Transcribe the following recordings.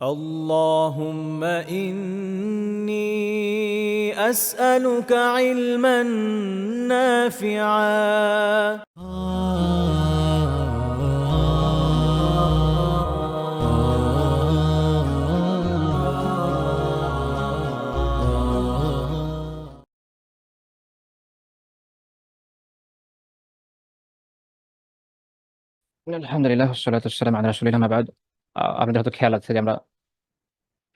اللهم إني أسألك علما نافعا. আলহামদুলিল্লাহ সাল্লাতু ওয়াসসালামু আলা রাসূলিল্লাহ মা বাদ। আপনাদের হয়তো খেয়াল আছে যে আমরা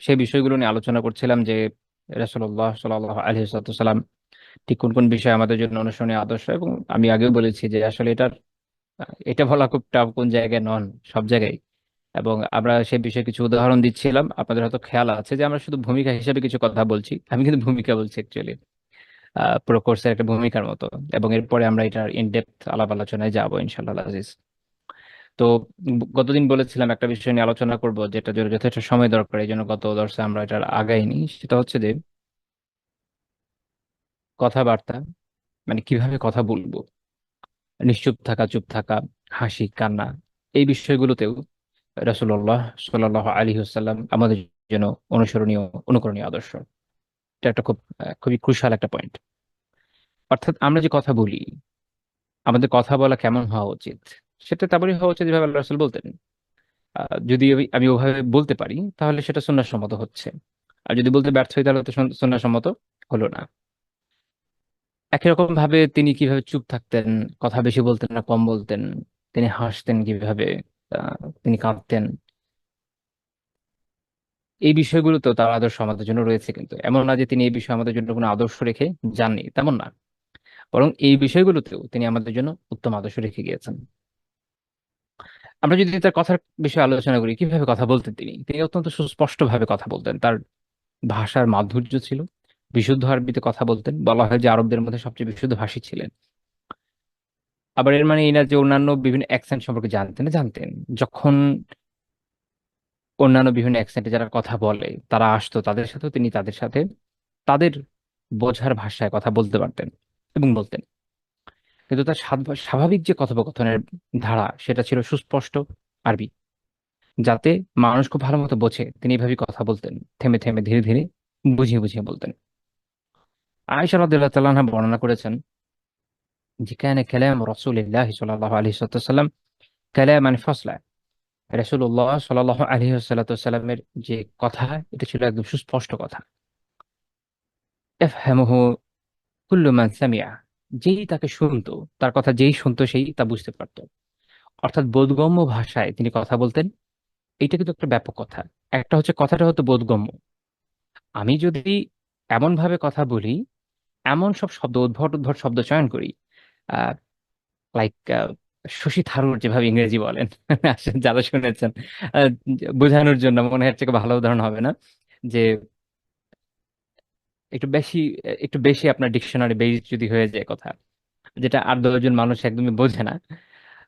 সেই বিষয়গুলো নিয়ে আলোচনা করছিলাম যে রাসূলুল্লাহ সাল্লাল্লাহু আলাইহি ওয়াসাল্লাম ঠিক কোন কোন বিষয় আমাদের জন্য অনুসরণীয় আদর্শ, এবং আমি আগেও বলেছি যে আসলে এটা বলা খুব টাফ কোন জায়গায় নন, সব জায়গায়। এবং আমরা সেই বিষয়ে কিছু উদাহরণ দিচ্ছিলাম। আপনাদের হয়তো খেয়াল আছে যে আমরা শুধু ভূমিকা হিসেবে কিছু কথা বলছি, আমি কিন্তু ভূমিকা বলছি অ্যাকচুয়ালি পুরো কোর্সের একটা ভূমিকার মতো। এবং এরপরে আমরা এটার ইনডেপথ আলাপ আলোচনায় যাবো ইনশাআল্লাহ আজিজ। তো গতদিন বলেছিলাম একটা বিষয় নিয়ে আলোচনা করব, যেটা জন্য যথেষ্ট সময় দরকার, এই জন্য গত দর্শে আমরা এটার আগাইনি। সেটা হচ্ছে যে কথাবার্তা, মানে কিভাবে কথা বলবো, নিশ্চুপ থাকা, চুপ থাকা, হাসি কান্না, এই বিষয়গুলোতেও রাসূলুল্লাহ সাল্লাল্লাহু আলাইহি ওয়াসাল্লাম আমাদের জন্য অনুসরণীয়, অনুকরণীয় আদর্শ। এটা একটা খুবই ক্রুশাল একটা পয়েন্ট। অর্থাৎ আমরা যে কথা বলি, আমাদের কথা বলা কেমন হওয়া উচিত, সেটা তেমনই হওয়া উচিত যেভাবে আল্লাহ রাসূল বলতেন। যদি আমি ওভাবে বলতে পারি তাহলে সেটা সুন্নাহ সম্মত হচ্ছে, আর যদি বলতে ব্যর্থ হই তাহলে তো সুন্নাহ সম্মত হলো না। একই রকম ভাবে তিনি কিভাবে চুপ থাকতেন, কথা বেশি বলতেন না কম বলতেন, তিনি হাসতেন কিভাবে, তিনি কাঁদতেন, এই বিষয়গুলো তো তার আদর্শ আমাদের জন্য রয়েছে। কিন্তু এমন না যে তিনি এই বিষয়ে আমাদের জন্য কোনো আদর্শ রেখে যাননি, তেমন না। বরং এই বিষয়গুলোতেও তিনি আমাদের জন্য উত্তম আদর্শ রেখে গিয়েছেন। আমরা যদি তার কথার বিষয়ে আলোচনা করি, কিভাবে কথা বলতেন তিনি তিনি অত্যন্ত সুস্পষ্ট ভাবে কথা বলতেন। তার ভাষার মাধুর্য ছিল, বিশুদ্ধ আরবিতে কথা বলতেন, বলা হয় যে আরবদের মধ্যে সবচেয়ে বিশুদ্ধ ভাষী ছিলেন। আবার এর মানে এই না যে অন্যান্য বিভিন্ন অ্যাকসেন্ট সম্পর্কে জানতেন না, জানতেন। যখন অন্যান্য বিভিন্ন অ্যাকসেন্টে যারা কথা বলে তারা আসতো, তাদের সাথেও তিনি তাদের সাথে তাদের বোঝার ভাষায় কথা বলতে পারতেন এবং বলতেন। কিন্তু তার স্বাভাবিক যে কথোপকথনের ধারা, সেটা ছিল সুস্পষ্ট আরবি, যাতে মানুষ খুব ভালো মতো বোঝে। তিনি এইভাবে কথা বলতেন, থেমে থেমে ধীরে ধীরে, বুঝিয়ে বুঝিয়ে বলতেন। আয়েশা রাদিয়াল্লাহু তাআলা আনহা বর্ণনা করেছেন যে কানে কালাম রাসূলিল্লাহ সাল্লাল্লাহু আলাইহি ওয়াসাল্লাম কালামান ফাসলা। রাসূলুল্লাহ সাল্লাল্লাহু আলাইহি ওয়াসাল্লামের যে কথা, এটা ছিল একদম সুস্পষ্ট কথা। ইফহামুহু কুল্লু মান সামিআ, যেই তাকে শুনতো, তার কথা যেই শুনতো সেই তা বুঝতে পারতো। অর্থাৎ বোধগম্য ভাষায় তিনি কথা বলতেন। এইটা কিন্তু একটা ব্যাপক কথা। একটা হচ্ছে কথাটা হতো বোধগম্য। আমি যদি এমন ভাবে কথা বলি, এমন সব শব্দ, উদ্ভট উদ্ভট শব্দ চয়ন করি, লাইক শশী থারুর যেভাবে ইংরেজি বলেন, আসলে যারা শুনেছেন, আহ, বোঝানোর জন্য মনে হচ্ছে কি ভালো উদাহরণ হবে না, যে একটু বেশি একটু বেশি আপনার ডিকশনারি বেস যদি হয়ে যায় কথা, যেটা 8-10 জন মানুষ একদমই বোঝে না,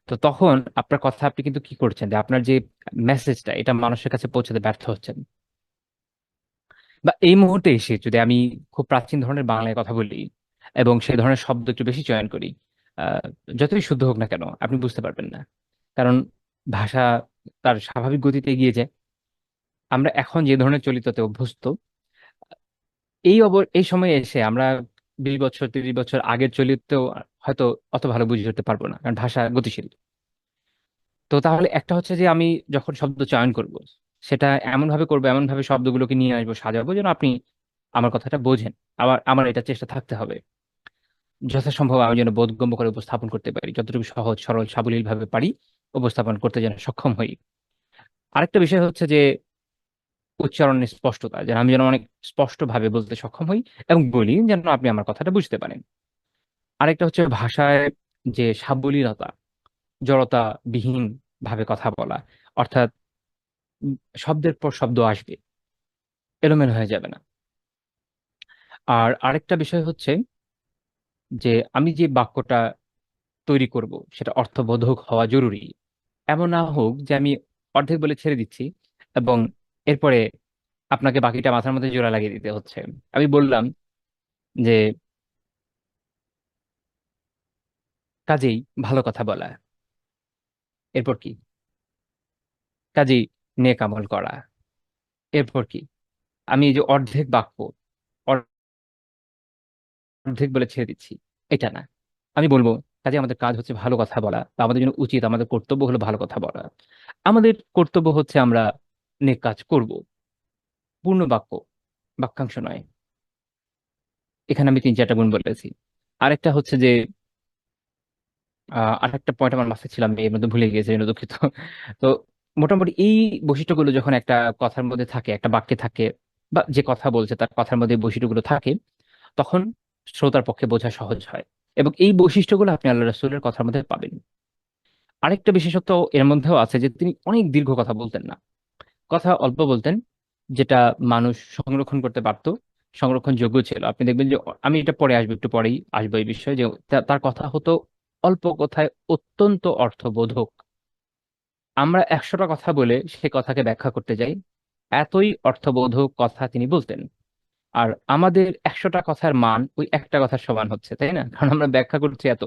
তো তখন আপনার কথা আপনি কিন্তু কি করছেন, যে আপনার যে মেসেজটা এটা মানুষের কাছে পৌঁছাতে ব্যর্থ হচ্ছেন। বা এই মুহূর্তে এসে যদি আমি খুব প্রাচীন ধরনের বাংলায় কথা বলি এবং সেই ধরনের শব্দ একটু বেশি চয়ন করি, আহ, যতই শুদ্ধ হোক না কেন আপনি বুঝতে পারবেন না। কারণ ভাষা তার স্বাভাবিক গতিতে এগিয়ে যায়। আমরা এখন যে ধরনের চলিততে অভ্যস্ত, এই সময়ে এসে আমরা 20 বছর 30 বছর আগের চলিতেও হয়তো অত ভালো বুঝে উঠতে পারবো না, কারণ ভাষা গতিশীল। তো তাহলে একটা হচ্ছে যে আমি যখন শব্দ চয়ন করব, সেটা এমন ভাবে করবো, এমন ভাবে শব্দগুলোকে নিয়ে আসবো, সাজাবো যেন আপনি আমার কথাটা বোঝেন। আবার আমার এটা চেষ্টা থাকতে হবে যথাসম্ভব আমি যেন বোধগম্য করে উপস্থাপন করতে পারি, যতটুকু সহজ সরল সাবলীল ভাবে পারি উপস্থাপন করতে যেন সক্ষম হই। আরেকটা বিষয় হচ্ছে যে উচ্চারণের স্পষ্টতা, যেন আমি যেন অনেক স্পষ্ট ভাবে বলতে সক্ষম হই এবং বলি যেন আপনি আমার কথাটা বুঝতে পারেন। আরেকটা হচ্ছে ভাষায় যে সাবলীলতা, জড়তা বিহীন ভাবে কথা বলা। অর্থাৎ উম, শব্দের পর শব্দ আসবে, এলোমেলো হয়ে যাবে না। আর আরেকটা বিষয় হচ্ছে যে আমি যে বাক্যটা তৈরি করব সেটা অর্থবোধক হওয়া জরুরি। এমন না হোক যে আমি অর্ধেক বলে ছেড়ে দিচ্ছি এবং এরপরে আপনাকে বাকিটা মাথার মধ্যে জোড়া লাগিয়ে দিতে হচ্ছে। আমি বললাম যে কাজেই ভালো কথা বলা, এরপর কি, কাজেই নেক আমল করা, এরপর কি, আমি এই যে অর্ধেক বাক্য অর্ধেক বলে ছেড়ে দিচ্ছি, এটা না। আমি বলবো কাজে আমাদের কাজ হচ্ছে ভালো কথা বলা, বা আমাদের জন্য উচিত, আমাদের কর্তব্য হলো ভালো কথা বলা। আমাদের কর্তব্য হচ্ছে আমরা নেক কাজ করব, পূর্ণ বাক্য, বাক্যাংশ নয়। এখানে আমি 3-4টা গুণ বলেছি। আরেকটা হচ্ছে যে আরেকটা পয়েন্ট আমার মাথায় ছিল, আমি এর মধ্যে ভুলে গিয়েছি, এটা দুঃখিত। তো মোটামুটি এই বৈশিষ্ট্যগুলো যখন একটা কথার মধ্যে থাকে, একটা বাক্যে থাকে, বা যে কথা বলছে তার কথার মধ্যে এই বৈশিষ্ট্যগুলো থাকে, তখন শ্রোতার পক্ষে বোঝা সহজ হয়। এবং এই বৈশিষ্ট্যগুলো আপনি আল্লাহ রাসূলের কথার মধ্যে পাবেন। আরেকটা বিশেষত্ব এর মধ্যেও আছে যে তিনি অনেক দীর্ঘ কথা বলতেন না, কথা অল্প বলতেন, যেটা মানুষ সংরক্ষণ করতে পারতো, সংরক্ষণযোগ্য ছিল। আপনি দেখবেন যে আমি এটা পরে আসবো, একটু পরেই আসবো এই বিষয়ে, যে তার কথা হতো অল্প কথায় অত্যন্ত অর্থবোধক। আমরা 100টা কথা বলে সে কথাকে ব্যাখ্যা করতে যাই, এতই অর্থবোধক কথা তিনি বলতেন। আর আমাদের 100টা কথার মান ওই একটা কথার সমান হচ্ছে, তাই না? কারণ আমরা ব্যাখ্যা করছি এত,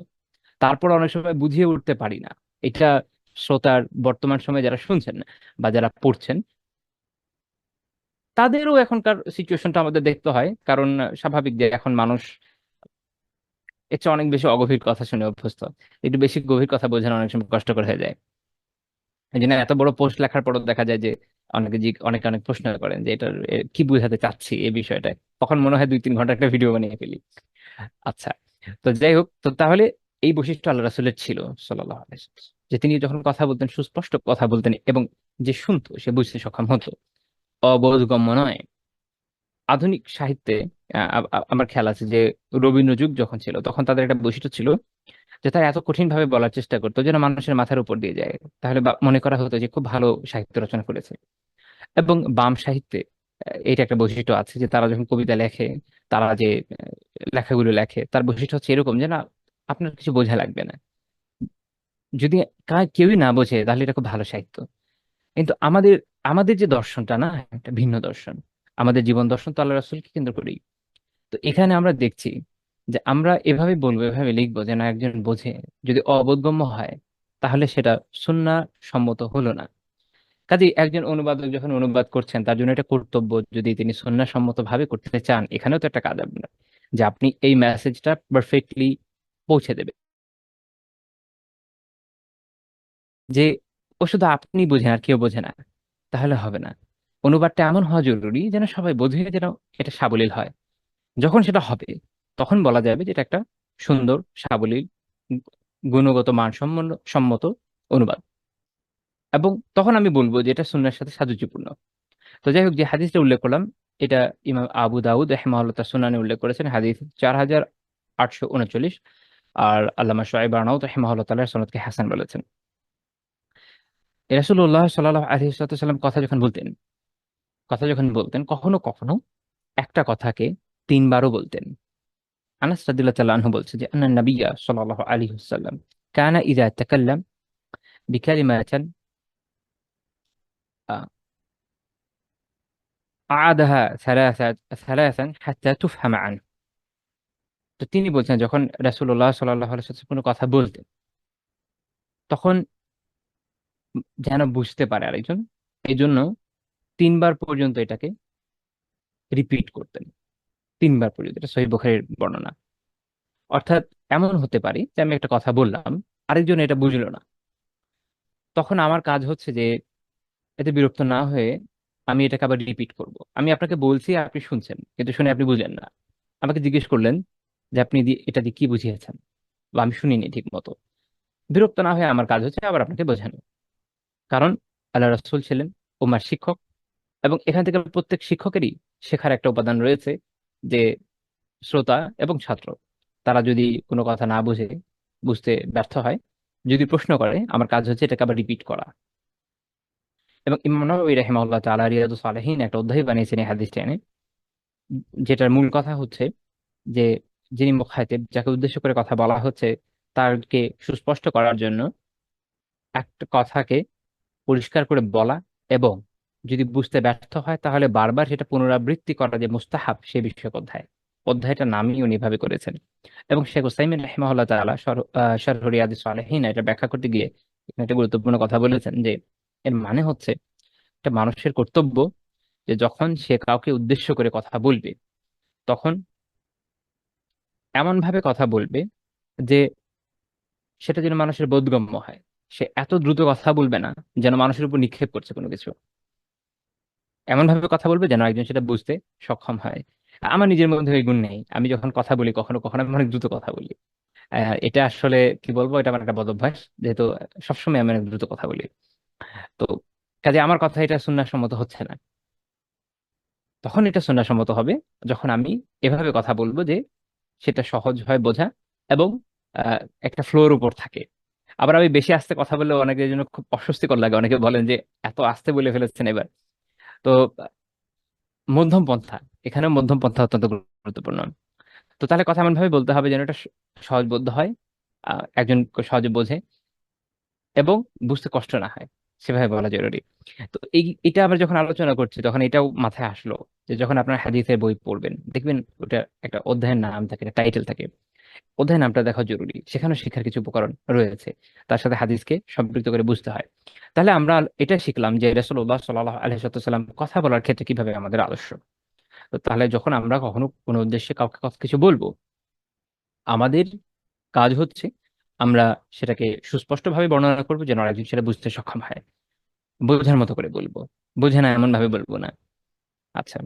তারপর অনেক সময় বুঝিয়ে উঠতে পারি না। এটা শ্রোতার, বর্তমান সময়ে যারা শুনছেন বা যারা পড়ছেন, তাদেরও এখনকার সিচুয়েশনটা আমাদের দেখতে হয়। কারণ স্বাভাবিক যে এখন মানুষ এর চেয়ে অনেক বেশি অগভীর কথা শুনে অভ্যস্ত। একটু বেশি গভীর কথা বোঝানো অনেক সময় কষ্টকর হয়ে যায়। এই জন্য এত বড় পোস্ট লেখার পরও দেখা যায় যে অনেকে অনেক প্রশ্ন করেন যে এটার কি বোঝাতে চাচ্ছি এই বিষয়টায়। তখন মনে হয় 2-3 ঘন্টা একটা ভিডিও বানিয়ে ফেলি। আচ্ছা, তো যাই হোক, তো তাহলে এই বৈশিষ্ট্য আল্লাহ রাসূলের ছিল সাল্লাল্লাহু আলাইহি ওয়াসাল্লাম, যে তিনি যখন কথা বলতেন সুস্পষ্ট কথা বলতেন, এবং যে শুনতো সে বুঝতে সক্ষম হতো, অবোধগম্য নয়। আধুনিক সাহিত্যে আমার খেয়াল আছে যে রবীন্দ্র যুগ যখন ছিল তখন তাদের একটা বৈশিষ্ট্য ছিল, যে তারা এত কঠিন ভাবে বলার চেষ্টা করতো যেন মানুষের মাথার উপর দিয়ে যায়। তাহলে মনে করা হতো যে খুব ভালো সাহিত্য রচনা করেছে। এবং বাম সাহিত্যে এটা একটা বৈশিষ্ট্য আছে যে তারা যখন কবিতা লেখে, তারা যে লেখাগুলো লেখে, তার বৈশিষ্ট্য হচ্ছে এরকম যে না, আপনার কিছু বোঝা লাগবে না। যদি কেউই না বোঝে তাহলে এটা খুব ভালো সাহিত্য। কিন্তু আমাদের আমাদের যে দর্শনটা না, একটা ভিন্ন দর্শন। আমাদের জীবন দর্শন তো আল্লাহ রাসূলকে কেন্দ্র করেই। তো এখানে আমরা দেখছি যে আমরা এভাবে বলবো, এভাবে লিখবো যে না, একজন বোঝে। যদি অবোধগম্য হয় তাহলে সেটা সুন্নাহ সম্মত হলো না। কাজে একজন অনুবাদক যখন অনুবাদ করছেন, তার জন্য এটা কর্তব্য, যদি তিনি সুন্নাহ সম্মত ভাবে করতে চান, এখানেও তো একটা কাজ আপনার, যে আপনি এই মেসেজটা পারফেক্টলি পৌঁছে দেবে। যে ও শুধু আপনি বোঝেন আর কেউ বোঝে না, তাহলে হবে না। অনুবাদটা এমন হওয়া জরুরি যেন সবাই বোঝে, যেন এটা সাবলীল হয়। যখন সেটা হবে, তখন বলা যাবে যে এটা একটা সুন্দর, সাবলীল, গু- গুণগত সম্মত অনুবাদ। এবং তখন আমি বলবো যে এটা সুন্নাহর সাথে সাদুজ্যপূর্ণ। তো যাই হোক, যে হাদিসটা উল্লেখ করলাম, এটা ইমাম আবু দাউদ রাহিমাহুল্লাহ তার সুনানে উল্লেখ করেছেন, হাদিস 4839। আর আল্লামা শুআইব আরনাউত রাহিমাহুল্লাহ তাআলা সনদকে হাসান বলেছেন। রাসূলুল্লাহ সাল্লাল্লাহু আলাইহি ওয়াসাল্লাম কথা যখন বলতেন, কখনো কখনো একটা কথাকে 3বারও বলতেন। আনাস রাদিয়াল্লাহু তাআলা আনহু বলছে যে আন্না নাবিয়্যা সাল্লাল্লাহু আলাইহি ওয়াসাল্লাম কানা ইযা তাকাল্লাম বিকালিমাতান আ'আদাহা সালাসান হাত্তা তুফহামা আনহু। তো তিনি বলছেন, যখন রাসূলুল্লাহ সাল্লাল্লাহু আলাইহি ওয়াসাল্লাম কোনো কথা বলতেন, তখন যেন বুঝতে পারে আরেকজন, এই জন্য 3বার পর্যন্ত এটাকে রিপিট করতেন। 3বার পর্যন্ত, এটা সহিহ বুখারীর বর্ণনা। অর্থাৎ এমন হতে পারে যে আমি একটা কথা বললাম, আরেকজন এটা বুঝলো না, তখন আমার কাজ হচ্ছে যে এতে বিরক্ত না হয়ে আমি এটাকে আবার রিপিট করব। আমি আপনাকে বলছি, আপনি শুনছেন, কিন্তু শুনে আপনি বুঝলেন না। আমাকে জিজ্ঞেস করলেন যে আপনি এটা দিয়ে কি বুঝিয়েছেন, বা আমি শুনিনি ঠিক মতো। বিরক্ত না হয়ে আমার কাজ হচ্ছে আবার আপনাকে বোঝানো। কারণ আল্লাহ রাসূল ছিলেন উম্মার শিক্ষক, এবং এখান থেকে প্রত্যেক শিক্ষকেরই শেখার একটা উপাদান রয়েছে, যে শ্রোতা এবং ছাত্র, তারা যদি কোনো কথা না বুঝে, বুঝতে ব্যর্থ হয়, যদি প্রশ্ন করে, আমার কাজ হচ্ছে এটাকে আবার রিপিট করা। এবং ইমাম নববী রাহিমাহুল্লাহ তাআলা রিয়াদুস সালেহিন একটা অধ্যায় বানিয়েছেন এই হাদিসটা এনে, যেটার মূল কথা হচ্ছে যে যিনি মুখায়েতেব, যাকে উদ্দেশ্য করে কথা বলা হচ্ছে, তারকে সুস্পষ্ট করার জন্য একটা কথাকে পরিষ্কার করে বলা, এবং যদি বুঝতে ব্যর্থ হয় তাহলে বারবার সেটা পুনরাবৃত্তি করা, যে মুস্তাহাব, সে বিষয়ক অধ্যায়টার নামই উনি ভাবে করেছেন। এবং শেখ উসাইমিন রাহিমাহুল্লাহ তাআলা শরহ রিয়াদুস সালেহিন এটা ব্যাখ্যা করতে গিয়ে এখানে একটা গুরুত্বপূর্ণ কথা বলেছেন, যে এর মানে হচ্ছে একটা মানুষের কর্তব্য যে যখন সে কাউকে উদ্দেশ্য করে কথা বলবে তখন এমন ভাবে কথা বলবে যে সেটা যেন মানুষের বোধগম্য হয়। সে এত দ্রুত কথা বলবে না যেন মানুষের উপর নিক্ষেপ করছে কোনো কিছু। এমন ভাবে কথা বলবে যেন একজন সেটা বুঝতে সক্ষম হয়। আমার নিজের মধ্যে এই গুণ নেই, আমি যখন কথা বলি কখনো কখনো আমি অনেক দ্রুত কথা বলি। এটা আসলে কি বলবো, এটা আমার একটা বদ অভ্যাস, যেহেতু সবসময় আমি অনেক দ্রুত কথা বলি। তো কাজে আমার কথা এটা সুন্নাহ সম্মত হচ্ছে না। তখন এটা সুন্নাহ সম্মত হবে যখন আমি এভাবে কথা বলবো যে সেটা সহজ হয় বোঝা এবং আহ, একটা ফ্লোর উপর থাকে। আবার আমি বেশি আস্তে কথা বললে অনেকের জন্য খুব অস্বস্তিকর লাগে, অনেকে বলেন যে এত আস্তে বলে ফেলেছেন এবার। তো মধ্যম পন্থা, এখানে মধ্যম পন্থা অত্যন্ত গুরুত্বপূর্ণ। তো তাহলে কথা এমন ভাবে বলতে হবে যেন এটা সহজবোধ্য হয়, একজন সহজে বোঝে এবং বুঝতে কষ্ট না হয়, সেভাবে বলা জরুরি। তো এটা আবার যখন আলোচনা করছি তখন এটাও মাথায় আসলো যে যখন আপনার হাদিসের বই পড়বেন দেখবেন ওটা একটা অধ্যায়ের নাম থাকে, টাইটেল থাকে। অধ্যায় নামটা দেখা জরুরি, সেখানে শিক্ষার কিছু উপকরণ রয়েছে, তার সাথে হাদিসকে সম্পৃক্ত করে বুঝতে হয়। তাহলে আমরা এটা শিখলাম যে রাসূলুল্লাহ সাল্লাল্লাহু আলাইহি ওয়াসাল্লাম কথা বলার ক্ষেত্রে কিভাবে আমাদের আদর্শ। তো তাহলে যখন আমরা কখনো কোনো উদ্দেশ্যে কাউকে কিছু বলবো, আমাদের কাজ হচ্ছে আমরা সেটাকে সুস্পষ্টভাবে বর্ণনা করবো যেন আরেকজন সেটা বুঝতে সক্ষম হয়। বোঝার মতো করে বলবো, বোঝে না এমন ভাবে বলবো না। আচ্ছা,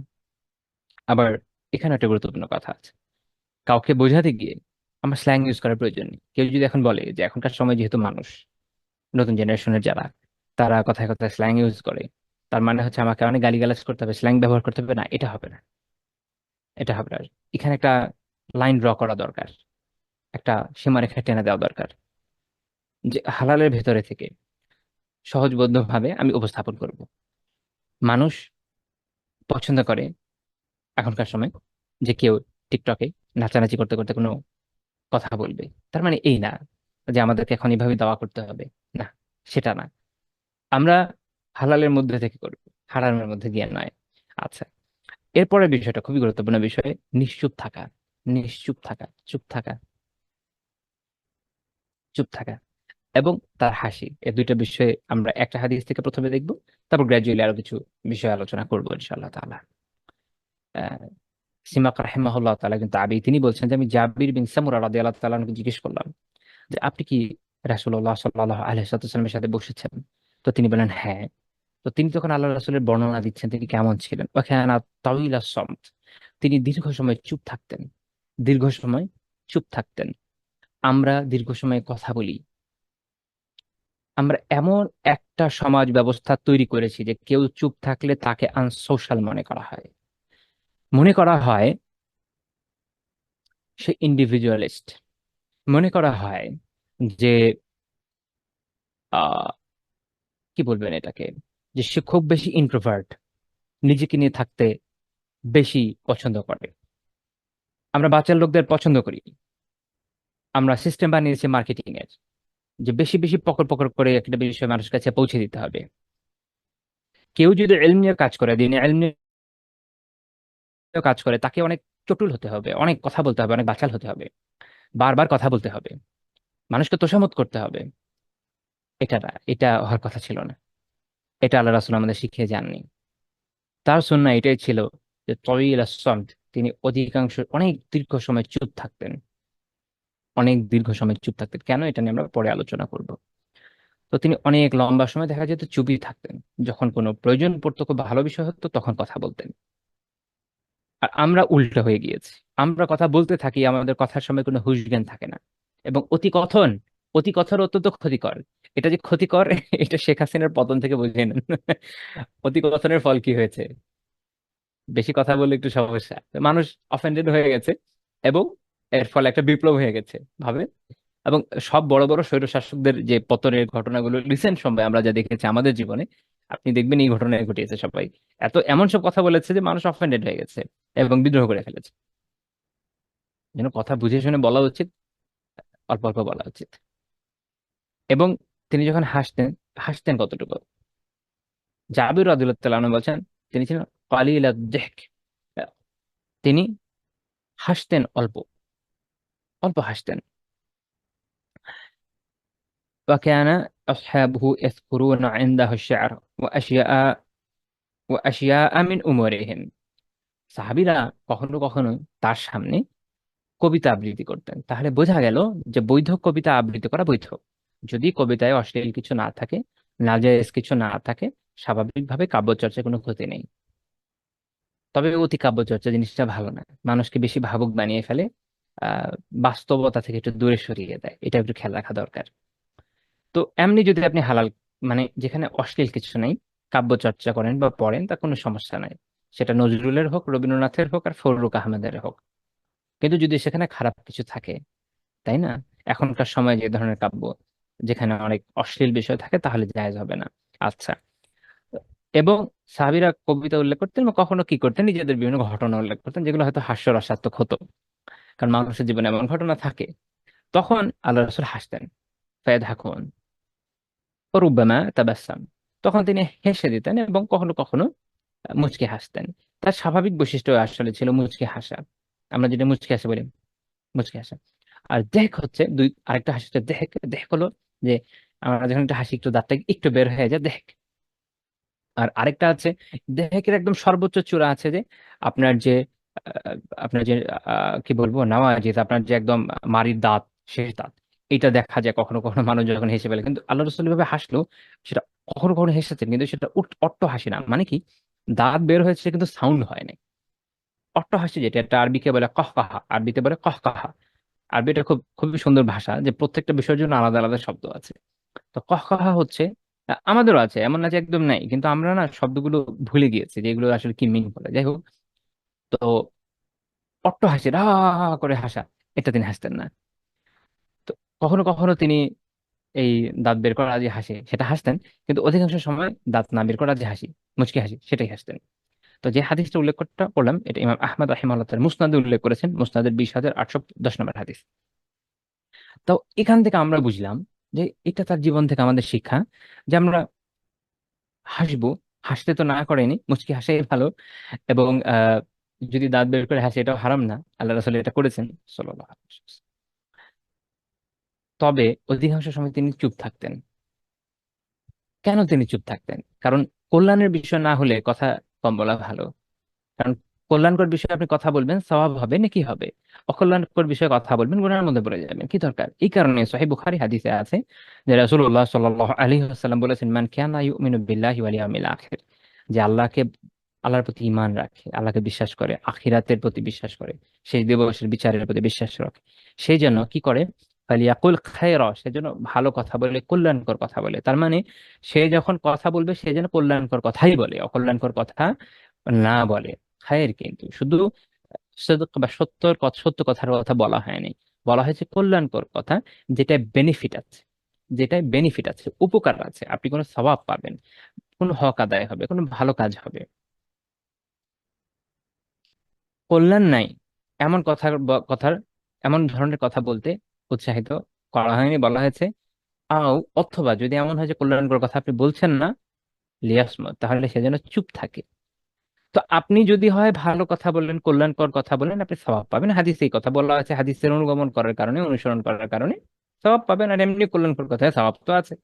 আবার এখানে একটা গুরুত্বপূর্ণ কথা আছে। কাউকে বোঝাতে গিয়ে আমার স্ল্যাং ইউজ করার প্রয়োজন নেই। কেউ যদি এখন বলে যে এখনকার সময় যেহেতু মানুষ, নতুন জেনারেশনের যারা, তারা কথায় কথায় স্ল্যাং ইউজ করে, তার মানে হচ্ছে আমাকে অনেক গালিগালাজ করতে হবে, স্ল্যাং ব্যবহার করতে হবে, না এটা হবে না। এটা হবে না। এখানে একটা লাইন ড্র করা দরকার, একটা সীমারেখা টেনে দেওয়া দরকার, যে হালালের ভেতরে থেকে সহজবোধ্য ভাবে আমি উপস্থাপন করব। মানুষ পছন্দ করে এখনকার সময় যে কেউ টিকটকে নাচানাচি করতে করতে কোনো কথা বলবে। তার মানে এই না যে আমাদেরকে এখন এইভাবে দাওয়া করতে হবে, না, সেটা না। আমরা হালালের মধ্যে থেকে করব, হারামের মধ্যে গিয়ে নয়। আচ্ছা, এরপরের বিষয়টা খুবই গুরুত্বপূর্ণ বিষয়, নিশ্চুপ থাকা। নিশ্চুপ থাকা, চুপ থাকা, চুপ থাকা এবং তার হাসি, এই দুইটা বিষয়ে আমরা একটা হাদিস থেকে প্রথমে দেখব, তারপর গ্রাজুয়ালি আরো কিছু বিষয় আলোচনা করবো ইনশাআল্লাহ তাআলা। আহ, সিমাক রাহিমাহুল্লাহ তাআলা কিন্তু তিনি বলছেন যে আমি জাবির বিন সামুরা রাদিয়াল্লাহু তাআলা আনহু জিজ্ঞেস করলাম যে আপনি কি রাসূলুল্লাহ সাল্লাল্লাহু আলাইহি ওয়াসাল্লামের সাথে বসেছেন? তো তিনি বলেন হ্যাঁ। তো তিনি তখন আল্লাহ রাসূলের বর্ণনা দিচ্ছেন তিনি কেমন ছিলেন। ওয়াকানা তাওয়িলা সামত, তিনি দীর্ঘ সময় চুপ থাকতেন। দীর্ঘ সময় চুপ থাকতেন। আমরা দীর্ঘ সময় কথা বলি। আমরা এমন একটা সমাজ ব্যবস্থা তৈরি করেছি যে কেউ চুপ থাকলে তাকে আনসোশাল মনে করা হয়। মনে করা হয় সে ইন্ডিভিজুয়ালিস্ট। মনে করা হয় যে আহ কি বলবেন এটাকে, যে সে খুব বেশি ইন্ট্রোভার্ট, নিজেকে নিয়ে থাকতে বেশি পছন্দ করে। আমরা বাচ্চার লোকদের পছন্দ করি। আমরা সিস্টেম বানিয়েছি মার্কেটিং এর, যে বেশি বেশি পকর পকর করে একটা বিষয় মানুষের কাছে পৌঁছে দিতে হবে। কেউ যদি ইলম নিয়ে কাজ করে, দিনে ইলম নিয়ে কাজ করে, তাকে অনেক চটুল হতে হবে, অনেক কথা বলতে হবে, অনেক বাচাল হতে হবে, বারবার কথা বলতে হবে, মানুষকে তোষামোদ করতে হবে। এটা না, এটা হওয়ার কথা ছিল না। এটা আল্লাহ রাসূল আমাদের শিখিয়ে যাননি। তার সুন্নাহ এটাই ছিল যে তয়িল সামত, তিনি অধিকাংশ অনেক দীর্ঘ সময় চুপ থাকতেন। অনেক দীর্ঘ সময় চুপ থাকতেন কেন, এটা নিয়ে আমরা পরে আলোচনা করব। তো তিনি অনেক লম্বা সময় দেখা যেত চুপই থাকতেন। যখন কোনো প্রয়োজন পড়তো, খুব ভালো বিষয় হতো, তখন কথা বলতেন। আর আমরা উল্টো হয়ে গিয়েছি, আমরা কথা বলতে থাকি, আমাদের কথার সময় কোনো হুঁশ জ্ঞান থাকে না। এবং অতি কথন অত্যন্ত ক্ষতিকর। এটা যে ক্ষতিকর এটা শেখ হাসিনার পতন থেকে বুঝে নেন। অতি কথনের ফল কি হয়েছে? বেশি কথা বললে একটু সমস্যা, মানুষ অফেন্ডেড হয়ে গেছে এবং এর ফলে একটা বিপ্লব হয়ে গেছে ভাবে। এবং সব বড় বড় স্বৈরশাসকদের যে পতনের ঘটনাগুলো রিসেন্ট সময়ে আমরা যা দেখেছি আমাদের জীবনে, আপনি দেখবেন এই ঘটনা ঘটিয়েছে সবাই। এমন সব কথা বলেছে যে মানুষ অফেন্ডেড হয়ে গেছে এবং বিদ্রোহ করে ফেলেছে। যেন কথা বুঝে শুনে বলা উচিত, অল্প অল্প বলা উচিত। এবং তিনি যখন হাসতেন, হাসতেন কতটুকু? জাবির রাদিয়াল্লাহু তাআলা আনহু বলছেন তিনি ছিলেন কালিলাদ যিহক, তিনি হাসতেন অল্প, অল্প হাসতেন। وكان أصحابه يذكرون عنده الشعر وأشياء ওয়া আশিয়াআ মিন উমুরিহিম। সাহাবীরা কখনো কখনো তার সামনে কবিতা আবৃত্তি করতেন। তাহলে বোঝা গেল যে বৈধ কবিতা আবৃত্তি করা বৈধ, যদি কবিতায় অশ্লীল কিছু না থাকে, নাজায়েজ কিছু না থাকে, স্বাভাবিকভাবে কাব্যচর্চায় কোনো ক্ষতি নেই। তবে অতি কাব্যচর্চা জিনিসটা ভালো না, মানুষকে বেশি ভাবুক বানিয়ে ফেলে, আহ বাস্তবতা থেকে একটু দূরে সরিয়ে দেয়, এটা একটু খেয়াল রাখা দরকার। তো এমনি যদি আপনি হালাল, মানে যেখানে অশ্লীল কিছু নেই, কাব্য চর্চা করেন বা পড়েন, তা কোনো সমস্যা নাই। সেটা নজরুলের হোক, রবীন্দ্রনাথের হোক, আর ফররুখ আহমেদের হোক। কিন্তু যদি সেখানে খারাপ কিছু থাকে, তাই না, এখনকার সময় যে ধরনের কাব্য যেখানে অনেক অশ্লীল বিষয় থাকে, তাহলে জায়েজ হবে না। আচ্ছা। এবং সাহাবীরা কবিতা উল্লেখ করতেন বা কখনো কি করতেন, নিজেদের বিভিন্ন ঘটনা উল্লেখ করতেন যেগুলো হয়তো হাস্যরসাত্মক হতো, কারণ মানুষের জীবনে এমন ঘটনা থাকে। তখন আল্লাহ রাসূল হাসতেন, ফায়াদহাকুন ও রুব্বামা তাবাসসাম। তখন তিনি হেসে দিতেন এবং কখনো কখনো মুচকি হাসতেন। তার স্বাভাবিক বৈশিষ্ট্য আসলে ছিল মুচকি হাসা। আমরা যেটা মুচকি হাসি বলি, মুচকি হাসা। আর দেখ হচ্ছে আরেকটা হাসি হচ্ছে দেখ। দেখ হলো যে আমরা যখন একটা হাসি, একটু দাঁতটা একটু বের হয়ে যায়, দেখ। আর আরেকটা আছে, দেহেকের একদম সর্বোচ্চ চূড়া আছে যে আপনার যে আহ, আপনার যে কি বলবো, নাওয়াজিদ, আপনার যে একদম মাড়ির দাঁত, শেষ দাঁত, এটা দেখা যায় কখনো কখনো মানুষ যখন হেসে ফেলে। কিন্তু আল্লাহ রসুল ভাবে হাসলো, সেটা কখনো কখনো হেসেছেন, কিন্তু সেটা অট্ট হাসি না। মানে কি, দাঁত বের হয়েছে কিন্তু সাউন্ড হয় না। অট্ট হাসি যেটা, এটা আরবিকে বলে কহকাহা, আরবিতে বলে কহকাহা। আরবি এটা খুবই সুন্দর ভাষা, যে প্রত্যেকটা বিষয়ের জন্য আলাদা আলাদা শব্দ আছে। তো কহকাহা হচ্ছে, আমাদেরও আছে, এমন না যে একদম নাই, কিন্তু আমরা না শব্দগুলো ভুলে গিয়েছি যে এগুলো আসলে কি মিন করে। যাই হোক, তো অট্ট হাসি, হা হা হা করে হাসা, এটা তিনি হাসতেন না। তো কখনো কখনো তিনি এই দাঁত বের করা যে হাসি, সেটা হাসতেন, কিন্তু অধিকাংশ সময় দাঁত না বের করা যে হাসি, মুচকি হাসি, সেটাই হাসতেন। তো যে হাদিসটা উল্লেখ করলাম, এটা ইমাম আহমদ রাহিমাহুল্লাহ তার মুসনাদে উল্লেখ করেছেন, মুসনাদের 20,810 নম্বর হাদিস। তো এখান থেকে আমরা বুঝলাম যে এটা তার জীবন থেকে আমাদের শিক্ষা, যে আমরা হাসবো, হাসতে তো না করেনি, মুচকি হাসাই ভালো। এবং যদি দাঁত বের করে হাসি, এটাও হারাম না, আল্লাহ রাসূল এটা করেছেন সাল্লাল্লাহু আলাইহি ওয়াসাল্লাম। তবে অধিকাংশ সময় তিনি চুপ থাকতেন। কেন তিনি চুপ থাকতেন? কারণ কল্যাণের বিষয় না হলে কথা কম বলা ভালো। কারণ কল্যাণকর বিষয়ে আপনি কথা বলবেন, সওয়াব হবে, নাকি হবে। অকল্যাণকর বিষয়ে কথা বলবেন, গুনাহের মধ্যে পড়ে যাবেন, কি দরকার। এই কারণে সহিহ বুখারী হাদিসে আছে যে রাসূলুল্লাহ সাল্লাল্লাহু আলাইহি ওয়াসাল্লাম বলেছেন, মান কানা ইউমিনু বিল্লাহি ওয়াল ইয়াউমিল আখির, যে আল্লাহর প্রতি ঈমান রাখে, আল্লাহকে বিশ্বাস করে, আখিরাতের প্রতি বিশ্বাস করে, সেই দিবসের বিচারের প্রতি বিশ্বাস রাখে, সেই জন্য কি করে, ফালিয়াকুল খায়রা, সেজন্য ভালো কথা বলে, কল্যাণকর কথা বলে। তার মানে সে যখন কথা বলবে, সে যেন কল্যাণকর কথাই বলে, অকল্যাণকর কথা না বলে। খায়ের, কিন্তু শুধু সদক বা সত্য কথার কথা বলা হয়নি, বলা হয়েছে কল্যাণকর কথা, যেটা বেনিফিট আছে, যেটায় বেনিফিট আছে, উপকার আছে, আপনি কোনো সওয়াব পাবেন, কোনো হক আদায় হবে, কোনো ভালো কাজ হবে। কল্যাণ নাই এমন কথার এমন ধরনের কথা বলতে উৎসাহিত করা হয়নি, বলা হয়েছে অথবা যদি এমন হয় যে কল্যাণকর কথা আপনি বলছেন না, লিয়াসমত, তাহলে সে যেন চুপ থাকে। তো আপনি যদি হয় ভালো কথা বললেন, কল্যাণকর কথা বললেন, আপনি সওয়াব পাবেন, হাদিসে এই কথা বলা আছে, হাদিসের অনুগমন করার কারণে, অনুসরণ করার কারণে সওয়াব পাবেন। আর এমনি কল্যাণকর কথায় সওয়াব তো আছে।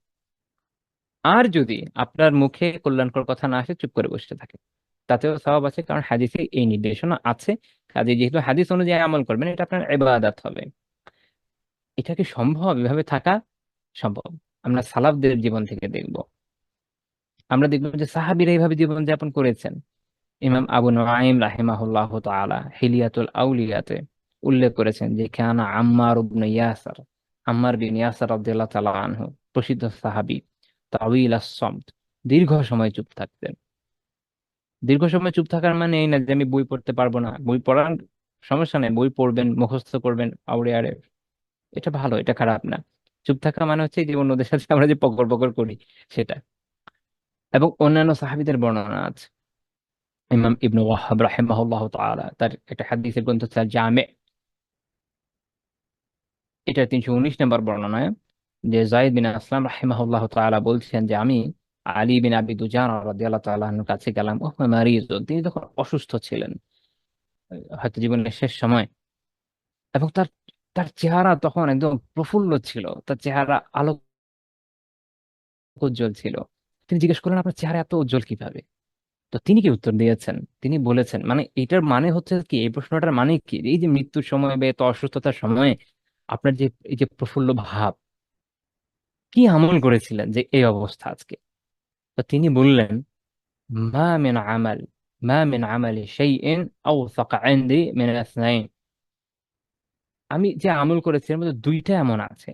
আর যদি আপনার মুখে কল্যাণকর কথা না আসে, চুপ করে বসে থাকে, তাতেও সওয়াব আছে, কারণ হাদিসে এই নির্দেশনা আছে। কাজে যেহেতু হাদিস অনুযায়ী আমল করবেন, এটা আপনার ইবাদত হবে। এটা কি সম্ভব এভাবে থাকা? সম্ভব। আমরা সালাফদের জীবন থেকে দেখব, আমরা দেখব যে সাহাবীরা এইভাবে জীবন যাপন করেছেন। ইমাম আবু নুআইম রাহিমাহুল্লাহ তাআলা হিলিয়াতুল আউলিয়াতে উল্লেখ করেছেন যে কানা আম্মার ইবনে ইয়াসার, আম্মার বিন ইয়াসার রাদিয়াল্লাহু তাআলা আনহু, প্রসিদ্ধ সাহাবী, তাওয়িল আস-সামত, দীর্ঘ সময় চুপ থাকতেন। দীর্ঘ সময় চুপ থাকার মানে এই না যে আমি বই পড়তে পারবো না, বই পড়ার সমস্যা নেই, বই পড়বেন, মুখস্থ করবেন, আউড়ে আড়ে, এটা ভালো, এটা খারাপ না। চুপ থাকা মানে হচ্ছে যে অন্যদের সাথে আমরা যে পকর পকর করি, সেটা। এবং অন্যান্য সাহাবীদের বর্ণনা আছে। ইমাম ইবনু ওয়াহাব রাহিমাহুল্লাহ তাআলা তার একটা হাদিসের গ্রন্থ তার জামে, এটা 319 নম্বর বর্ণনায়, যে যায়েদ বিন আসলাম রাহিমাহুল্লাহ তাআলা বলছেন যে আমি আলী বিন আবি দুজানা রাদিয়াল্লাহু তাআলা আনহুর কাছে গেলাম, ও মারিজ, তিনি তখন অসুস্থ ছিলেন, হয়তো জীবনের শেষ সময়। এবং তার তার চেহারা তখন একদম প্রফুল্ল ছিল, তার চেহারা আলোক উজ্জ্বল ছিল। তিনি জিজ্ঞেস করলেন, আপনার চেহারা এত উজ্জ্বল কিভাবে? তো তিনি কি উত্তর দিয়েছেন? তিনি বলেছেন, মানে এটার মানে হচ্ছে কি, এই প্রশ্নটার মানে কি, এই যে মৃত্যুর সময় বা এত অসুস্থতার সময়ে আপনার যে এই যে প্রফুল্ল ভাব, কি আমল করেছিলেন যে এই অবস্থা আজকে? তো তিনি বললেন, মা মিন আমাল মা মিন আমালি শাইইন আওসাক ইনদি মিন আল-ইসনাইন। আমি যে আমল করেছি এর মধ্যে দুইটা এমন আছে,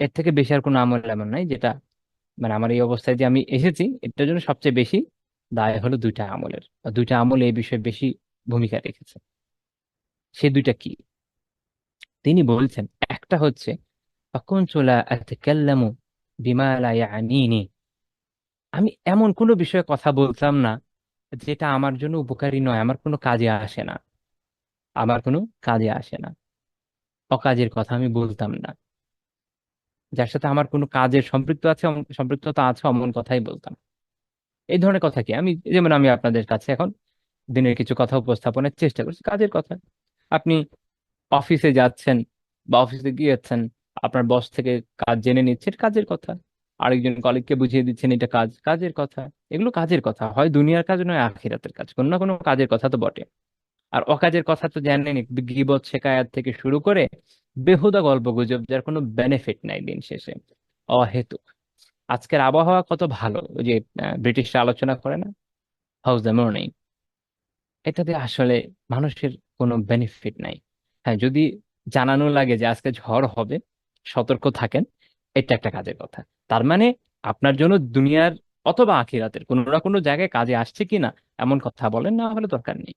এর থেকে বেশি আর কোনো আমল এমন নাই যেটা, মানে আমার এই অবস্থায় যে আমি এসেছি এটার জন্য সবচেয়ে বেশি দায় হলো দুইটা আমলের, আর দুইটা আমল এই বিষয়ে বেশি ভূমিকা রেখেছে। সে দুইটা কি? তিনি বলছেন, একটা হচ্ছে ফাকুনতু লা আতাকাল্লামু বিমা লা ইয়ানিনি। আমি এমন কোনো বিষয়ে কথা বলতাম না যেটা আমার জন্য উপকারী নয়, আমার কোনো কাজে আসে না, আমার কোনো কাজে আসে না। অকাজের কথা আমি বলতাম না, যার সাথে আমার কোনো কাজের সম্পৃক্ততা আছে অমন কথাই বলতাম। এই ধরনের কথা কি, আমি যেমন আমি আপনাদের কাছে এখন দিনের কিছু কথা উপস্থাপনের চেষ্টা করছি, কাজের কথা। আপনি অফিসে যাচ্ছেন বা অফিসে গিয়েছেন, আপনার বস থেকে কাজ জেনে নিচ্ছেন, কাজের কথা। আরেকজন কলিগকে বুঝিয়ে দিচ্ছেন, এটা কাজের কথা। এগুলো কাজের কথা, হয় দুনিয়ার কাজ নয় আখিরাতের কাজ, কোনো না কোনো কাজের কথা তো বটে। আর অকাজের কথা তো জানেন, গীবত শেখায়াত থেকে শুরু করে বেহুদা গল্প গুজব, যার কোনো বেনিফিট নাই দিন শেষে, অহেতুক। আজকের আবহাওয়া কত ভালো, ওই যে ব্রিটিশরা আলোচনা করে না, হাউস দ্য মর্নিং, এটাতে আসলে মানুষের কোনো বেনিফিট নাই। হ্যাঁ, যদি জানানো লাগে যে আজকে ঝড় হবে, সতর্ক থাকেন, এটা একটা কাজের কথা। তার মানে আপনার জন্য দুনিয়ার অথবা আখিরাতের কোনো না কোনো জায়গায় কাজে আসছে কিনা এমন কথা বলেন, না হলে দরকার নেই।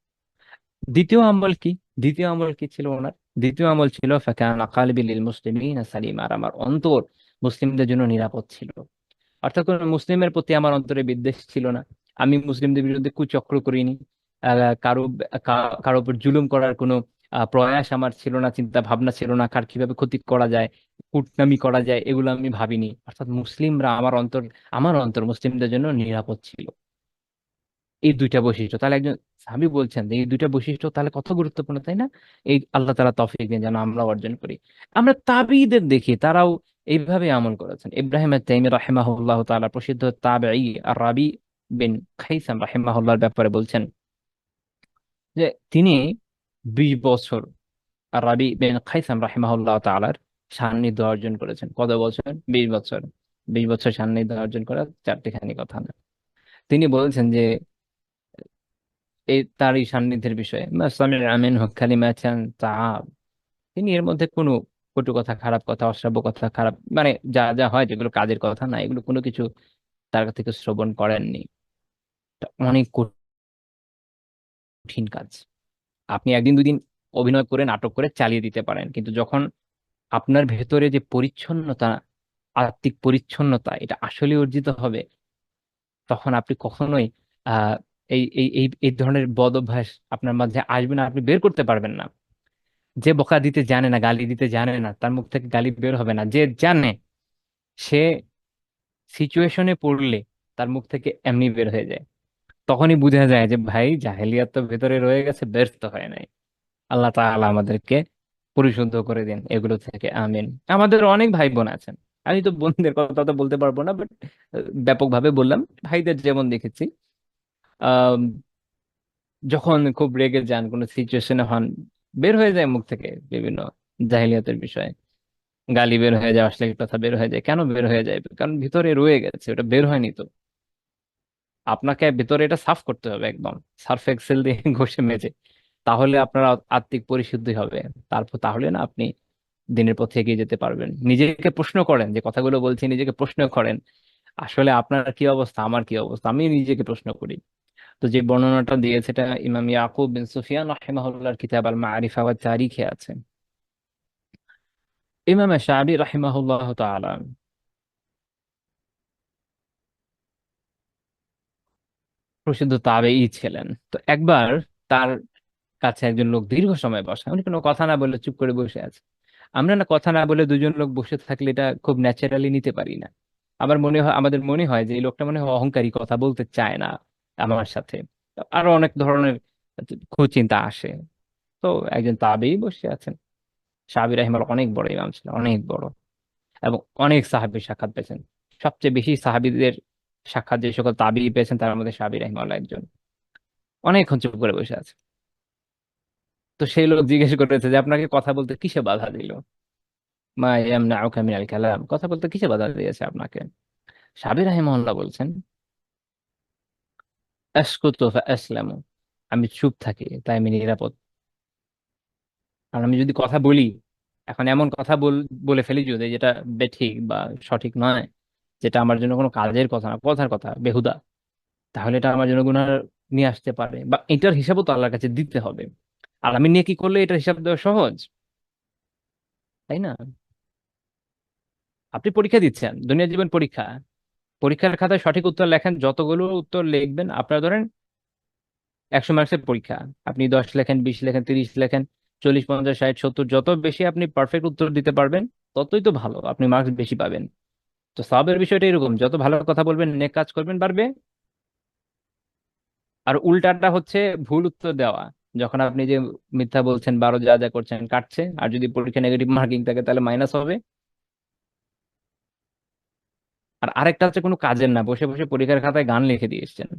দ্বিতীয় আমল কি? দ্বিতীয় আমল কি ছিল ওনার? দ্বিতীয় আমল ছিল ফাকানা কালবি লিল মুসলিমিনা সালিমা, আর আমার অন্তর মুসলিমদের জন্য নিরাপদ ছিল। অর্থাৎ কোন মুসলিমের প্রতি আমার অন্তরে বিদ্বেষ ছিল না, আমি মুসলিমদের বিরুদ্ধে কুচক্র করিনি, কারো কারো উপর জুলুম করার কোনো প্রয়াস আমার ছিল না, চিন্তা ভাবনা ছিল না, কার কিভাবে ক্ষতি করা যায়, কুটনামি করা যায়, এগুলো আমি ভাবিনি। অর্থাৎ মুসলিমরা আমার অন্তর মুসলিমদের জন্য নিরাপদ ছিল। এই দুইটা বৈশিষ্ট্য, তাহলে একজন সাহাবী বলছেন যে এই দুইটা বৈশিষ্ট্য তাহলে কত গুরুত্বপূর্ণ, তাই না? এই আল্লাহ তাআলা তৌফিক দেন যেন আমরা অর্জন করি। আমরা তাবিঈদের দেখি, তারাও এইভাবে আমল করেছেন। ইব্রাহিম আত-তাইমি রাহিমাহুল্লাহ তাআলা, প্রসিদ্ধ তাবেঈ আর রাবি বিন খাইসাম রাহিমাহুল্লাহর ব্যাপারে বলছেন যে তিনি 20 বছর, আর রাবি বিন খাইসাম রাহিমাহুল্লাহ তাআলার সান্নিধ্য অর্জন করেছেন। কত বছর? 20 বছর। 20 বছর সান্নিধ্য অর্জন করা চারটি খানি কথা না। তিনি বলছেন যে এই তারই সান্নিধ্যের বিষয়ে, মা সামি'a মিনহু কালিমাতান তাআব, তিনি এর মধ্যে কোনো কটু কথা, খারাপ কথা, অশ্রাব্য কথা, খারাপ মানে যা যা হয় যেগুলো কাজের কথা না, এগুলো কোনো কিছু তার কাছ থেকে শ্রবণ করেননি। এটা অনেক কঠিন কাজ। আপনি একদিন দুদিন অভিনয় করে নাটক করে চালিয়ে দিতে পারেন, কিন্তু যখন আপনার ভেতরে যে পরিচ্ছন্নতা, আত্মিক পরিচ্ছন্নতা, এটা আসলে অর্জিত হবে, তখন আপনি কখনোই আহ এই এই এই এই ধরনের বদ অভ্যাস আপনার মাঝে আসবে না, আপনি বের করতে পারবেন না। যে বকা দিতে জানে না, গালি দিতে জানে না, তার মুখ থেকে গালি বের হবে না। যে জানে, সে সিচুয়েশনে পড়লে তার মুখ থেকে এমনি বের হয়ে যায়। তখনই বোঝা যায় যে ভাই জাহেলিয়াত তো ভেতরে রয়ে গেছে, বের তো হয় নাই। আল্লাহ তাআলা আমাদেরকে পরিশুদ্ধ করে দিন এগুলো থেকে, আমিন। আমাদের অনেক ভাই বোন আছেন, আমি তো বোনদের কথা তো বলতে পারবো না, বাট ব্যাপকভাবে বললাম, ভাইদের যেমন দেখেছি, আহ যখন খুব রেগে যান, কোনো সিচুয়েশনে হন, বের হয়ে যায় মুখ থেকে বিভিন্ন জাহিলিয়াতের বিষয়, গালি বের হয়ে যায়, অশ্লীল কথা বের হয়ে যায়। কেন বের হয়ে যায়? কারণ ভিতরে রয়ে গেছে, ওটা বের হয়নি তো। আপনাকে ভিতরে এটা সাফ করতে হবে, একদম সার্ফ এক্সেল দিয়ে ঘষে মেজে, তাহলে আপনার আত্মিক পরিশুদ্ধি হবে। তাহলে না আপনি দিনের পথে এগিয়ে যেতে পারবেন। নিজেকে প্রশ্ন করেন, যে কথাগুলো বলছি নিজেকে প্রশ্ন করেন, আসলে আপনার কি অবস্থা, আমার কি অবস্থা, আমি নিজেকে প্রশ্ন করি। তো যে বর্ণনাটা দিয়েছে এটা ইমাম ইয়াকুব বিন সুফিয়ান রাহিমাহুল্লাহর কিতাব আল মারিফা ওয়াত তারিখে আছে। ইমাম শাবি রাহিমাহুল্লাহ তাআলা প্রসিদ্ধ তাবেঈ ছিলেন। তো একবার তার কাছে একজন লোক দীর্ঘ সময় বসা, উনি কোনো কথা না বলে চুপ করে বসে আছে। আমরা না কথা না বলে দুজন লোক বসে থাকলে এটা খুব ন্যাচারালি নিতে পারি না। আমাদের মনে হয় যে এই লোকটা মনে হয় অহংকারী, কথা বলতে চায় না আমার সাথে। আরো অনেক ধরনের কুচিন্তা আসে। তো একজন তাবেঈ বসে আছেন। সাহাবী রাহিমাহুল্লাহ অনেক বড় ইমাম ছিলেন, অনেক বড়, এবং অনেক সাহাবীর সাক্ষাৎ পেয়েছেন। সবচেয়ে বেশি সাহাবীদের সাক্ষাৎ যে সকল তাবি পেয়েছেন তার মধ্যে সাহাবী রাহিমাহুল্লাহ একজন। অনেকক্ষণ চুপ করে বসে আছে। তো সেই লোক জিজ্ঞেস করেছে যে আপনাকে কথা বলতে কিসে বাধা দিল? মা ইয়ামনাউকা মিনাল কালাম, কথা বলতে কিসে বাধা দিয়েছে আপনাকে? সাহাবী রাহিমাহুল্লাহ বলছেন, আসকুতু ফাআসলামু, আমি চুপ থাকি তাই আমি নিরাপদ। কারণ আমি যদি কথা বলি, এখন এমন কথা বলে ফেলি যদি যেটা বেঠিক বা সঠিক নয়, যেটা আমার জন্য কোনো কাজের কথা না, কথার কথা বেহুদা, তাহলে এটা আমার জন্য গুনাহ নিয়ে আসতে পারে, বা এটার হিসাবও তো আল্লাহর কাছে দিতে হবে। আর আমি নিয়ে কি করলে এটার হিসাব দেওয়া সহজ, তাই না? আপনি পরীক্ষা দিচ্ছেন, দুনিয়ার জীবন পরীক্ষা। পরীক্ষার খাতায় সঠিক উত্তর লেখেন, যতগুলো উত্তর লিখবেন আপনার ধরেন 100 মার্কসের পরীক্ষা, আপনি 10 লেখেন, 20 লেখেন, 30 লেখেন, 40, 50, 60, 70, যত বেশি আপনি পারফেক্ট উত্তর দিতে পারবেন ততই তো ভালো, আপনি মার্কস বেশি পাবেন। তো সওয়াবের বিষয়টা এরকম, যত ভালো কথা বলবেন, নেক কাজ করবেন, বাড়বে। আর উল্টাটা হচ্ছে ভুল উত্তর দেওয়া, যখন আপনি যে মিথ্যা বলছেন, বারো যা যা করছেন কাটছে, আর যদি পরীক্ষা নেগেটিভ মার্কিং থাকে তাহলে মাইনাস হবে। আর আরেকটা হচ্ছে কোনো কাজের না, বসে বসে পরীক্ষার খাতায় গান লিখে দিয়ে এসছেন,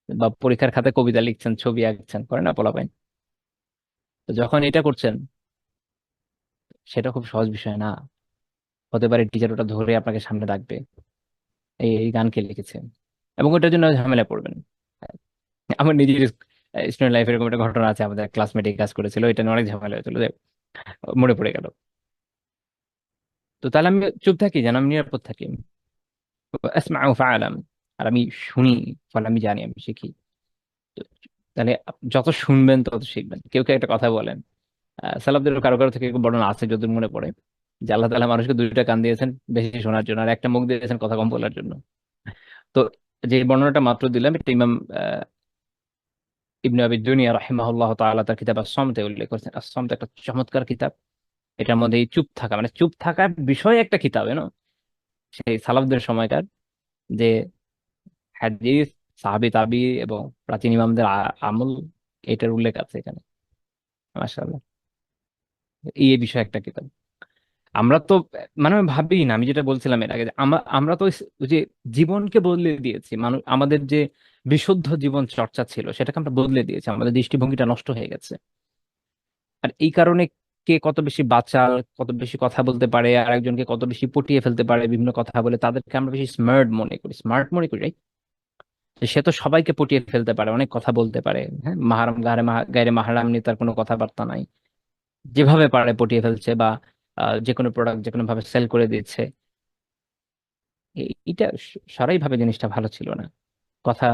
বা পরীক্ষার খাতায় কবিতা লিখছেন, ছবি আঁকছেন, করে না পোলাপাইন? তো যখন এটা করছেন, সেটা খুব সহজ বিষয় না। হতে পারে টিচার ওটা ধরে আপনাকে সামনে রাখবে, এই এই গান কে লিখেছে, এবং ওটার জন্য ঝামেলা পড়বেন। আমার নিজের স্টুডেন্ট লাইফে এরকম একটা ঘটনা আছে, আমাদের ক্লাসমেট এই কাজ করেছিল, এটা নিয়ে অনেক ঝামেলা হয়েছিল, যে মনে পড়ে গেল। তো তাহলে আমি চুপ থাকি যেন আমি নিরাপদ থাকি। আসমাউ ফাআলাম, আর আমি শুনি, ফলে আমি জানি, আমি শিখি। তো তাহলে যত শুনবেন তত শিখবেন। কেউ কেউ একটা কথা বলেন, সালাফদের কারো কারো থেকে এরকম বর্ণনা আছে যত মনে পড়ে, যে আল্লাহ তাআলা মানুষকে দুইটা কান দিয়েছেন বেশি শোনার জন্য, আর একটা মুখ দিয়েছেন কথা কম বলার জন্য। তো যে বর্ণনাটা মাত্র দিলাম, এটা ইমাম ইবনে আবি দুনিয়া রাহিমাহুল্লাহ তাআলা তার কিতাব আস-সামতে উল্লেখ করেছেন। আস-সামত একটা চমৎকার কিতাব। এটার মধ্যে এই চুপ থাকা, মানে চুপ থাকার বিষয়ে একটা কিতাব, সেই সালাফদের সময়কার যে হাদিস, সাহাবী তাবি এবং প্রাচীন ইমামদের আমল, এটার উল্লেখ আছে এখানে। মাশাআল্লাহ, এই বিষয়ে একটা কিতাব। আমরা তো মানে আমি ভাবি না, আমি যেটা বলছিলাম এর আগে, যে আমরা তো ওই যে জীবনকে বদলে দিয়েছি, মানুষ আমাদের যে বিশুদ্ধ জীবন চর্চা ছিল সেটাকে আমরা বদলে দিয়েছি, আমাদের দৃষ্টিভঙ্গিটা নষ্ট হয়ে গেছে। আর এই কারণে কে কত বেশি বাচাল, কত বেশি কথা বলতে পারে, আর একজনকে কত বেশি পটিয়ে ফেলতে পারে বিভিন্ন কথা বলে, তাদেরকে আমরা বেশি স্মার্ট মনে করি, right? যে সে তো সবাইকে পটিয়ে ফেলতে পারে, অনেক কথা বলতে পারে, হ্যাঁ, মাহারাম গায়রে মাহারাম নিয়ে তার কোনো কথাবার্তা নাই, যেভাবে পারে পটিয়ে ফেলছে, বা যে কোনো প্রোডাক্ট যে কোনো ভাবে সেল করে দিচ্ছে। এটা সারাই ভাবে জিনিসটা ভালো ছিল না। কথা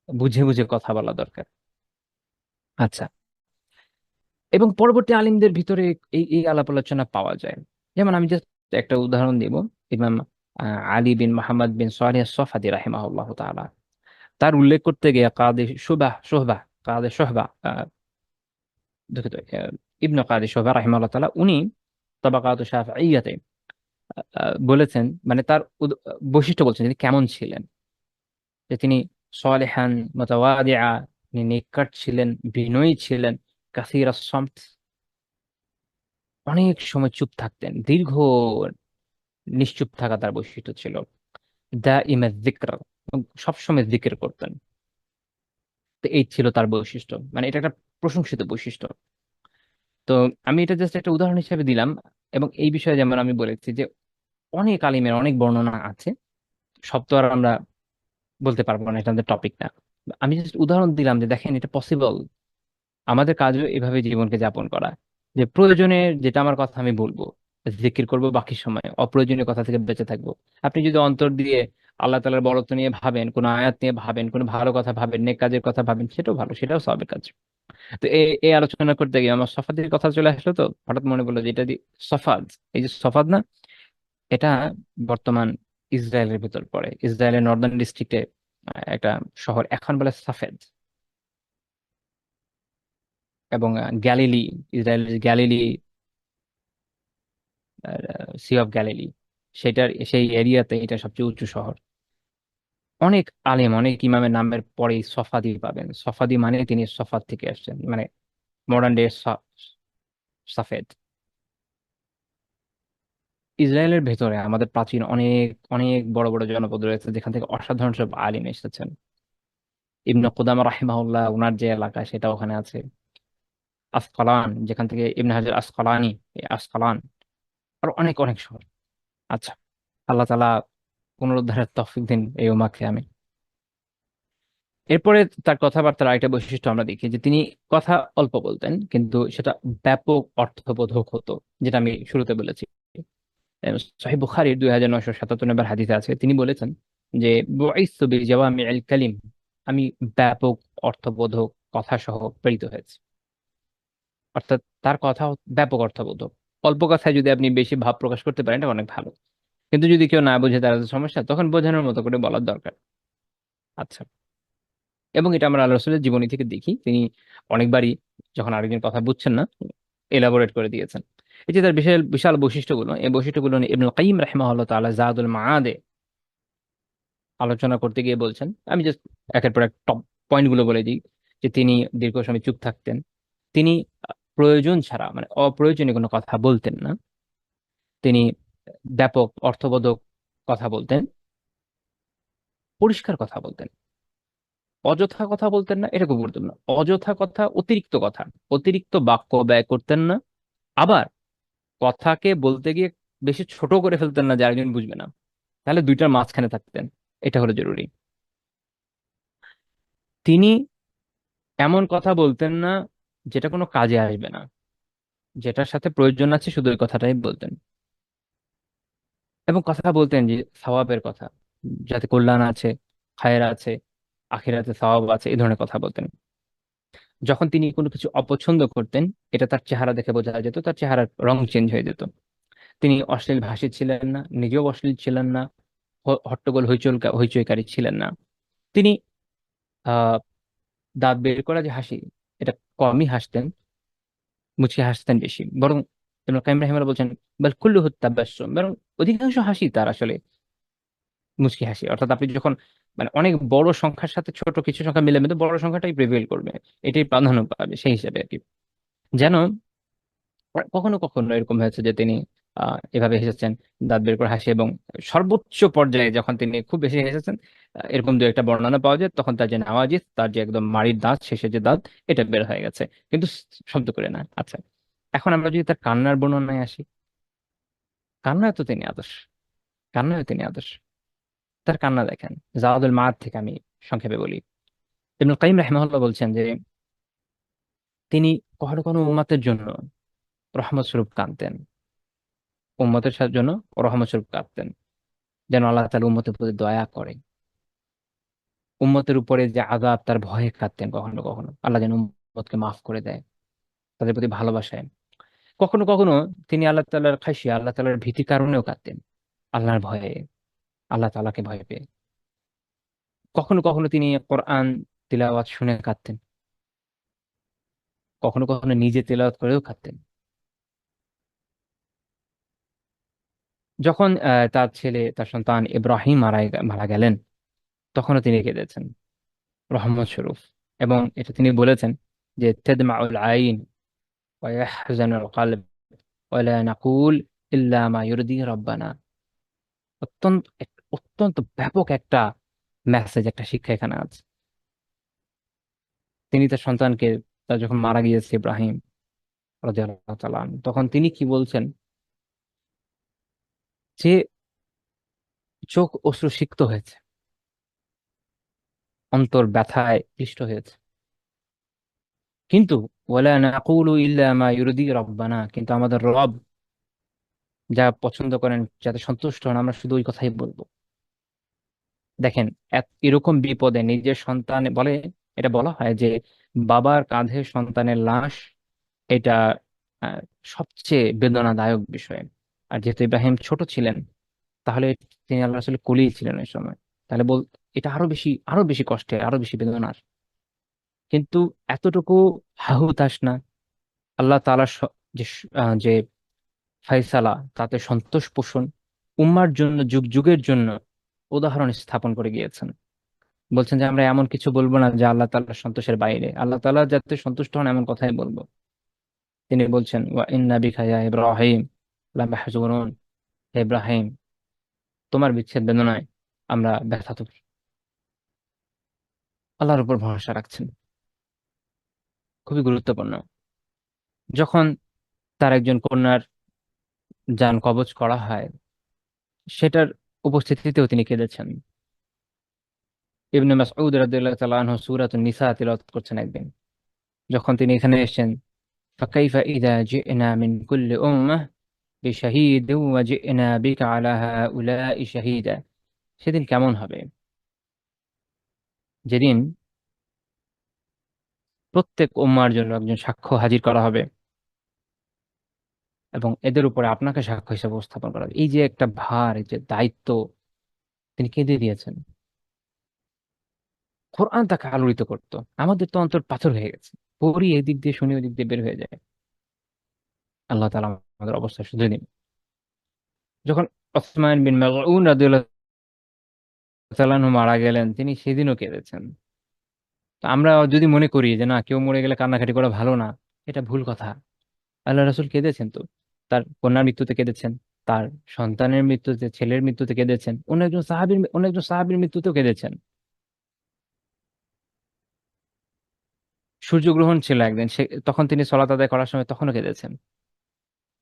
বুঝে বুঝে কথা বলা দরকার। আচ্ছা, এবং পরবর্তী আলিমদের ভিতরে এই এই আলাপ আলোচনা পাওয়া যায়। যেমন আমি জাস্ট একটা উদাহরণ দিব, ইমাম আলী বিন মোহাম্মদ বিন সালিহ সফাদি রাহিমাহুল্লাহ তাআলা, তার উল্লেখ করতে গিয়ে কাদি শুহবাহ কাদি শুহবা দুঃখিত, ইবনে কাদি শুহবা রাহিমাহুল্লাহ তাআলা, উনি তাবাকাত শাফিঈয়াতে বলেছেন, মানে তার বৈশিষ্ট্য বলছেন তিনি কেমন ছিলেন, যে তিনি সালেহান মুতাওয়াদিআ, তিনি নিকট ছিলেন, বিনয়ী ছিলেন, কাসীরাস সামত, অনেক সময় চুপ থাকতেন, দীর্ঘ নিশ্চুপ থাকা তার বৈশিষ্ট্য ছিল। দাইমা যিকর, সবসময় জিকির করতেন। তো এই ছিল তার বৈশিষ্ট্য, মানে এটা একটা প্রশংসিত বৈশিষ্ট্য। তো আমি এটা জাস্ট একটা উদাহরণ হিসেবে দিলাম। এবং এই বিষয়ে যেমন আমি বলেছি যে অনেক আলিমের অনেক বর্ণনা আছে, সব তো আর আমরা বলতে পারবো না, এটা আমাদের টপিক না। আমি জাস্ট উদাহরণ দিলাম যে দেখেন এটা পসিবল, আমাদের কাজও এভাবে জীবনকে যাপন করা, যে প্রয়োজনে যেটা আমার কথা আমি বলবো, জিকির করব, বাকি সময় অপ্রয়োজনীয় কথা থেকে বেঁচে থাকবো। আপনি যদি অন্তর দিয়ে আল্লাহ তাআলার বড়ত্ব নিয়ে ভাবেন, কোনো আয়াত নিয়ে ভাবেন, কোনো ভালো কথা ভাবেন, নেক কাজের কথা ভাবেন, সেটাও ভালো, সেটাও সবের কাজ। তো এই এই আলোচনা করতে গিয়ে আমার সফাদের কথা চলে আসলো, তো হঠাৎ মনে পড়লো যে এটা সফাদ, এই যে সফাদ না, এটা বর্তমান ইসরায়েলের ভিতর পড়ে, ইসরায়েলের নর্দার্ন ডিস্ট্রিক্টে একটা শহর, এখন বলে সাফেদ। এবং গ্যালিলি, ইসরায়েলের গ্যালিলি, সি অফ গ্যালিলি, সেটার সেই এরিয়াতে এটা সবচেয়ে উঁচু শহর। অনেক আলেম, অনেক ইমামের নামের পরেই সফাদি পাবেন। সফাদি মানে তিনি সফাদ থেকে আসছেন, মানে মডার্ন ডে সাফেদ। ইসরায়েলের ভেতরে আমাদের প্রাচীন অনেক অনেক বড় বড় জনপদ রয়েছে যেখান থেকে অসাধারণ সব আলিম এসেছেন। ইবনে কুদামা রাহিমাহুল্লাহ ওনার যে এলাকা সেটা ওখানে আছে। আসকালান, যেখান থেকে ইবনে হাজার আসকালানি, এই আসকালান, আর অনেক অনেক শহর। আচ্ছা, আল্লাহ তাআলা পুনরুদ্ধারের তৌফিক দিন এই উম্মাকে। আমি এরপরে তার কথাবার্তার আরেকটা বৈশিষ্ট্য আমরা দেখি যে তিনি কথা অল্প বলতেন কিন্তু সেটা ব্যাপক অর্থবোধক হতো, যেটা আমি শুরুতে বলেছি। সহিহ বুখারীর 2977 নম্বর হাদিসে আছে, তিনি বলেছেন যে বুইসতু বিজাওয়ামিল কালিম, আমি ব্যাপক অর্থবোধক কথা সহ প্রেরিত হয়েছে। অর্থাৎ তার কথা ব্যাপক অর্থবোধক। অল্প কথায় যদি আপনি বেশি ভাব প্রকাশ করতে পারেন এটা অনেক ভালো, কিন্তু যদি কেউ না বোঝে তার সমস্যা, তখন বোঝানোর মতো করে বলার দরকার। আচ্ছা, এবং এটা আমরা আল্লাহ রাসূলের জীবনী থেকে দেখি, তিনি অনেকবারই যখন আরেকজন কথা বুঝছেন না এলাবোরেট করে দিয়েছেন। এই যে তার বিশাল বিশাল বৈশিষ্ট্যগুলো, এই বৈশিষ্ট্যগুলো নিয়ে ইবনুল কাইয়িম রাহিমাহুল্লাহ তাআলা জাদুল মাআদে আলোচনা করতে গিয়ে বলছেন। আমি জাস্ট একের পর এক টপ পয়েন্টগুলো বলে দিই। যে তিনি দীর্ঘ সময় চুপ থাকতেন, তিনি প্রয়োজন ছাড়া মানে অপ্রয়োজনীয় কোনো কথা বলতেন না, তিনি ব্যাপক অর্থবোধক কথা বলতেন, পরিষ্কার কথা বলতেন, অযথা কথা বলতেন না, এটা খুব গুরুত্বপূর্ণ। অযথা কথা, অতিরিক্ত কথা, অতিরিক্ত বাক্য ব্যয় করতেন না। আবার কথাকে বলতে গিয়ে বেশি ছোট করে ফেলতেন না যে আরেকজন বুঝবে না, তাহলে দুইটার মাঝখানে থাকতেন। এটা হলো জরুরি। তিনি এমন কথা বলতেন না যেটা কোনো কাজে আসবে না, যেটার সাথে প্রয়োজন আছে শুধু ওই কথাটাই বলতেন। এবং কথা বলতেন যে সওয়াবের কথা, যাতে কল্যাণ আছে, খায়ের আছে, আখিরাতে সওয়াব আছে, এই ধরনের কথা বলতেন। যখন তিনি কোনো কিছু অপছন্দ করতেন, এটা তার চেহারা দেখে বোঝা যেত, তার চেহারার রং চেঞ্জ হয়ে যেত। তিনি অশ্লীল ভাষী ছিলেন না, নিজেও অশ্লীল ছিলেন না, হট্টগোল হইচইকারী ছিলেন না। তিনি আহ দাঁত বের করা যে হাসি, এটা কমই হাসতেন, মুচকি হাসতেন বেশি। বরং ইবনুল কাইয়িম রাহিমাহুল্লাহ বলছেন বাল কুল্লুহু তাবাসসুম, বরং অধিকাংশ হাসি তার আসলে মুচকি হাসি। অর্থাৎ আপনি যখন মানে অনেক বড় সংখ্যার সাথে ছোট কিছু সংখ্যা মিলে মিলে বড় সংখ্যাটাই প্রিভেল করবে, এটাই প্রাধান্য পাবে সেই হিসাবে আর কি। যেন কখনো কখনো এরকম হয়েছে যে তিনি এভাবে হেসেছেন, দাঁত বের করে হাসি, এবং সর্বোচ্চ পর্যায়ে যখন তিনি খুব বেশি হেসেছেন, এরকম দু একটা বর্ণনা পাওয়া যায়, তখন তার যে নাওয়াজিস, তার যে একদম মাড়ির দাঁত, শেষে যে দাঁত, এটা বের হয়ে গেছে, কিন্তু শব্দ করে না। আচ্ছা, এখন আমরা যদি তার কান্নার বর্ণনায় আসি, কান্নায় তো তিনি আদর্শ, কান্নায় তিনি আদর্শ। তার কান্না দেখেন, জাওয়াদুল মাআদ থেকে আমি সংক্ষেপে বলি। ইবনুল কাইয়িম রাহিমাহুল্লাহ বলছেন যে তিনি কখনো কোনো উম্মতের জন্য রহমত স্বরূপ কাঁদতেন, উম্মতের জন্য রহমত স্বরূপ কাঁদতেন, যেন আল্লাহ তাআলা উম্মতের প্রতি দয়া করে। উম্মতের উপরে যে আযাব, তার ভয়ে কাঁদতেন কখনো কখনো, আল্লাহ যেন উম্মতকে মাফ করে দেয়, তাদের প্রতি ভালোবাসায়। কখনো কখনো তিনি আল্লাহ তাআলার খাশিয়া, আল্লাহ তাআলার ভীতি কারণেও কাঁদতেন, আল্লাহর ভয়ে, আল্লাহ তাআলাকে ভয় পেয়ে। কখনো কখনো তিনি কোরআন তিলাওয়াত শুনে কাঁদতেন, কখনো কখনো নিজে তেলাওয়াত করেও কাঁদতেন। যখন তার ছেলে, তার সন্তান ইব্রাহিম মারা গেলেন, তখনও তিনি কেঁদেছেন রহমত স্বরূপ। এবং এটা তিনি বলেছেন যে তেদমাউল আইন ওয়া ইয়াহজানুল কলব ওয়া লা নাকুল ইল্লা মা ইউরদি রাব্বানা। অত্যন্ত ব্যাপক একটা মেসেজ, একটা শিক্ষা এখানে আছে। তিনি তার সন্তানকে, তার যখন মারা গিয়েছে ইব্রাহিম রাদিয়াল্লাহু তাআলা আনহু, তখন তিনি কি বলছেন যে চোখ অশ্রু সিক্ত হয়েছে, অন্তর ব্যথায় ক্লিষ্ট হয়েছে, কিন্তু ওয়ালা নাকুলু ইল্লা মা ইউরদি রাব্বানা, কিন্তু আমাদের রব যা পছন্দ করেন, যাতে সন্তুষ্ট হন, আমরা শুধু ওই কথাই বলবো। দেখেন, এরকম বিপদে নিজের সন্তান বলে, এটা বলা হয় যে বাবার কাঁধে সন্তানের লাশ, এটা আহ, সবচেয়ে বেদনাদায়ক বিষয়। আর যেহেতু ইব্রাহিম ছোট ছিলেন, তাহলে তিনি আল্লাহ রাসূলের কোলেই ছিলেন ওই সময়, তাহলে এটা আরো বেশি কষ্টের, আরো বেশি বেদনার। কিন্তু এতটুকু হাহুতাশ না, আল্লাহ তাআলার যে ফায়সালা, তাতে সন্তোষ পোষণ, উম্মার জন্য যুগ যুগের জন্য উদাহরণ স্থাপন করে গিয়েছেন। বলছেন যে আমরা এমন কিছু বলবো না যে আল্লাহ তাআলার সন্তোষের বাইরে, আল্লাহ তাআলা যাতে সন্তুষ্ট হন এমন কথাই বলবো। তিনি বলছেন ওয়া ইন্না বিকা ইয়া ইব্রাহিম লামাহজুনুন, হে ইব্রাহিম, তোমার বিচ্ছেদ বেদনায় আমরা ব্যথাতুর। আল্লাহর উপর ভরসা রাখছেন, খুবই গুরুত্বপূর্ণ। যখন তার একজন কন্যার যান কবজ করা হয়, সেটার উপস্থিতিতেও তিনি কেঁদেছেন। ইবনে মাসউদ রাদিয়াল্লাহু তাআলা আনহু সূরাতুন নিসা তিলাওয়াত করছেন একদিন, যখন তিনি এখানে এসেছেন। ফাকাইফা ইযা জি'না মিন কুল্লি উম্মাহ বিশাহীদিন ওয়া জি'না বিকা আলা হাউলাই শাহীদা। সেদিন কেমন হবে, যেদিন প্রত্যেক উম্মার জন্য একজন সাক্ষ্য হাজির করা হবে এবং এদের উপরে আপনাকে সাক্ষ্য হিসেবে উপস্থাপন করা হবে। এই যে একটা ভার, এই যে দায়িত্ব, তিনি কেঁদে দিয়েছেন। কোরআন তাকে আলোড়িত করতো, আমাদের তো অন্তর পাথর হয়ে গেছে, পড়ি এদিক দিয়ে শুনি ওদিক দিয়ে বের হয়ে যায়। আল্লাহ তাআলা আমাদের অবস্থা শুধরে দিন। যখন ওসমান বিন মাযউন রাদিয়াল্লাহু তাআলা আনহু মারা গেলেন, তিনি সেদিনও কেঁদেছেন। তো আমরা যদি মনে করি যে না, কেউ মরে গেলে কান্নাকাটি করা ভালো না, এটা ভুল কথা। আল্লাহ রাসূল কেঁদেছেন তো, তার কন্যার মৃত্যুতে কেঁদেছেন, তার সন্তানের মৃত্যুতে, ছেলের মৃত্যুতে কেঁদেছেন, অন্য একজন সাহাবীর মৃত্যুতেও কেঁদেছেন। সূর্যগ্রহণ ছিল একদিন, তখন তিনি সলাত আদায় করার সময় তখনও কেঁদেছেন,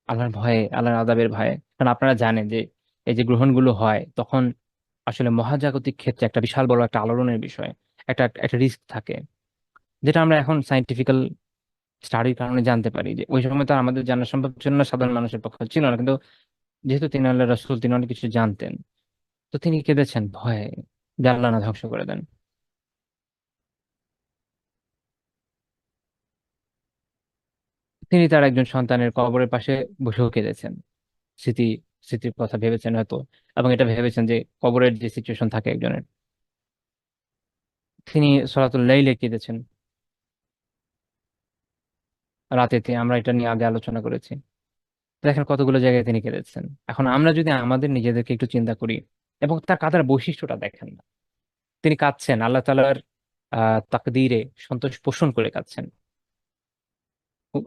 আল্লাহর ভয়ে, আল্লাহর আযাবের ভয়ে। কারণ আপনারা জানেন যে এই যে গ্রহণগুলো হয়, তখন আসলে মহাজাগতিক ক্ষেত্রে একটা বিশাল বড় একটা আলোড়নের বিষয়, একটা একটা রিস্ক থাকে, যেটা আমরা এখন সাইন্টিফিক্যাল স্টাডির কারণে জানতে পারি। যে ওই সময় তো আর আমাদের জানা সম্ভব ছিল না, সাধারণ মানুষের পক্ষে ছিল না, কিন্তু যেহেতু তিনি আল্লাহ রাসূল, তিনি অনেক কিছু জানতেন। তো তিনি কেঁদেছেন ভয়ে যে আল্লাহ না ধ্বংস করে দেন। তিনি তার একজন সন্তানের কবরের পাশে বসেও কেঁদেছেন, স্মৃতি স্মৃতির কথা ভেবেছেন হয়তো, এবং এটা ভেবেছেন যে কবরের যে সিচুয়েশন থাকে একজনের। তিনি সলাতুল লাইলে কেঁদেছেন রাতেতে, আমরা এটা নিয়ে আগে আলোচনা করেছি। দেখেন কতগুলো জায়গায় তিনি কেঁদেছেন। এখন আমরা যদি আমাদের নিজেদেরকে একটু চিন্তা করি এবং তার কাঁদার বৈশিষ্ট্যটা দেখেন না, তিনি কাঁদছেন আল্লাহ তাআলার তাকদীরে সন্তোষ পোষণ করে কাঁদছেন।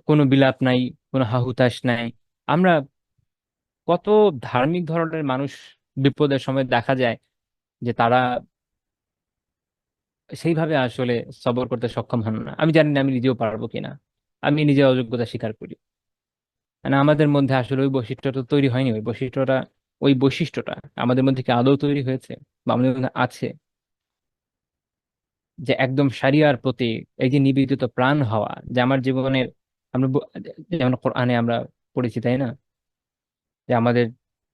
কোনো বিলাপ নাই, কোনো হাহুতাশ নাই। আমরা কত ধার্মিক ধরনের মানুষ বিপদের সময় দেখা যায় যে তারা সেইভাবে আসলে সবর করতে সক্ষম হন না। আমি জানি না আমি নিজেও পারবো কিনা, আমি নিজে অযোগ্যতা স্বীকার করি। মানে আমাদের মধ্যে আসলে ওই বৈশিষ্ট্যটা তৈরি হয়নি। ওই বৈশিষ্ট্যটা আমাদের মধ্যে কি আদৌ তৈরি হয়েছে, বা আমাদের মধ্যে আছে, যে একদম শরিয়ার প্রতি এই যে নিবেদিত প্রাণ হওয়া, যে আমার জীবনের, আমরা যেমন কোরআনে আমরা পড়েছি তাই না, যে আমাদের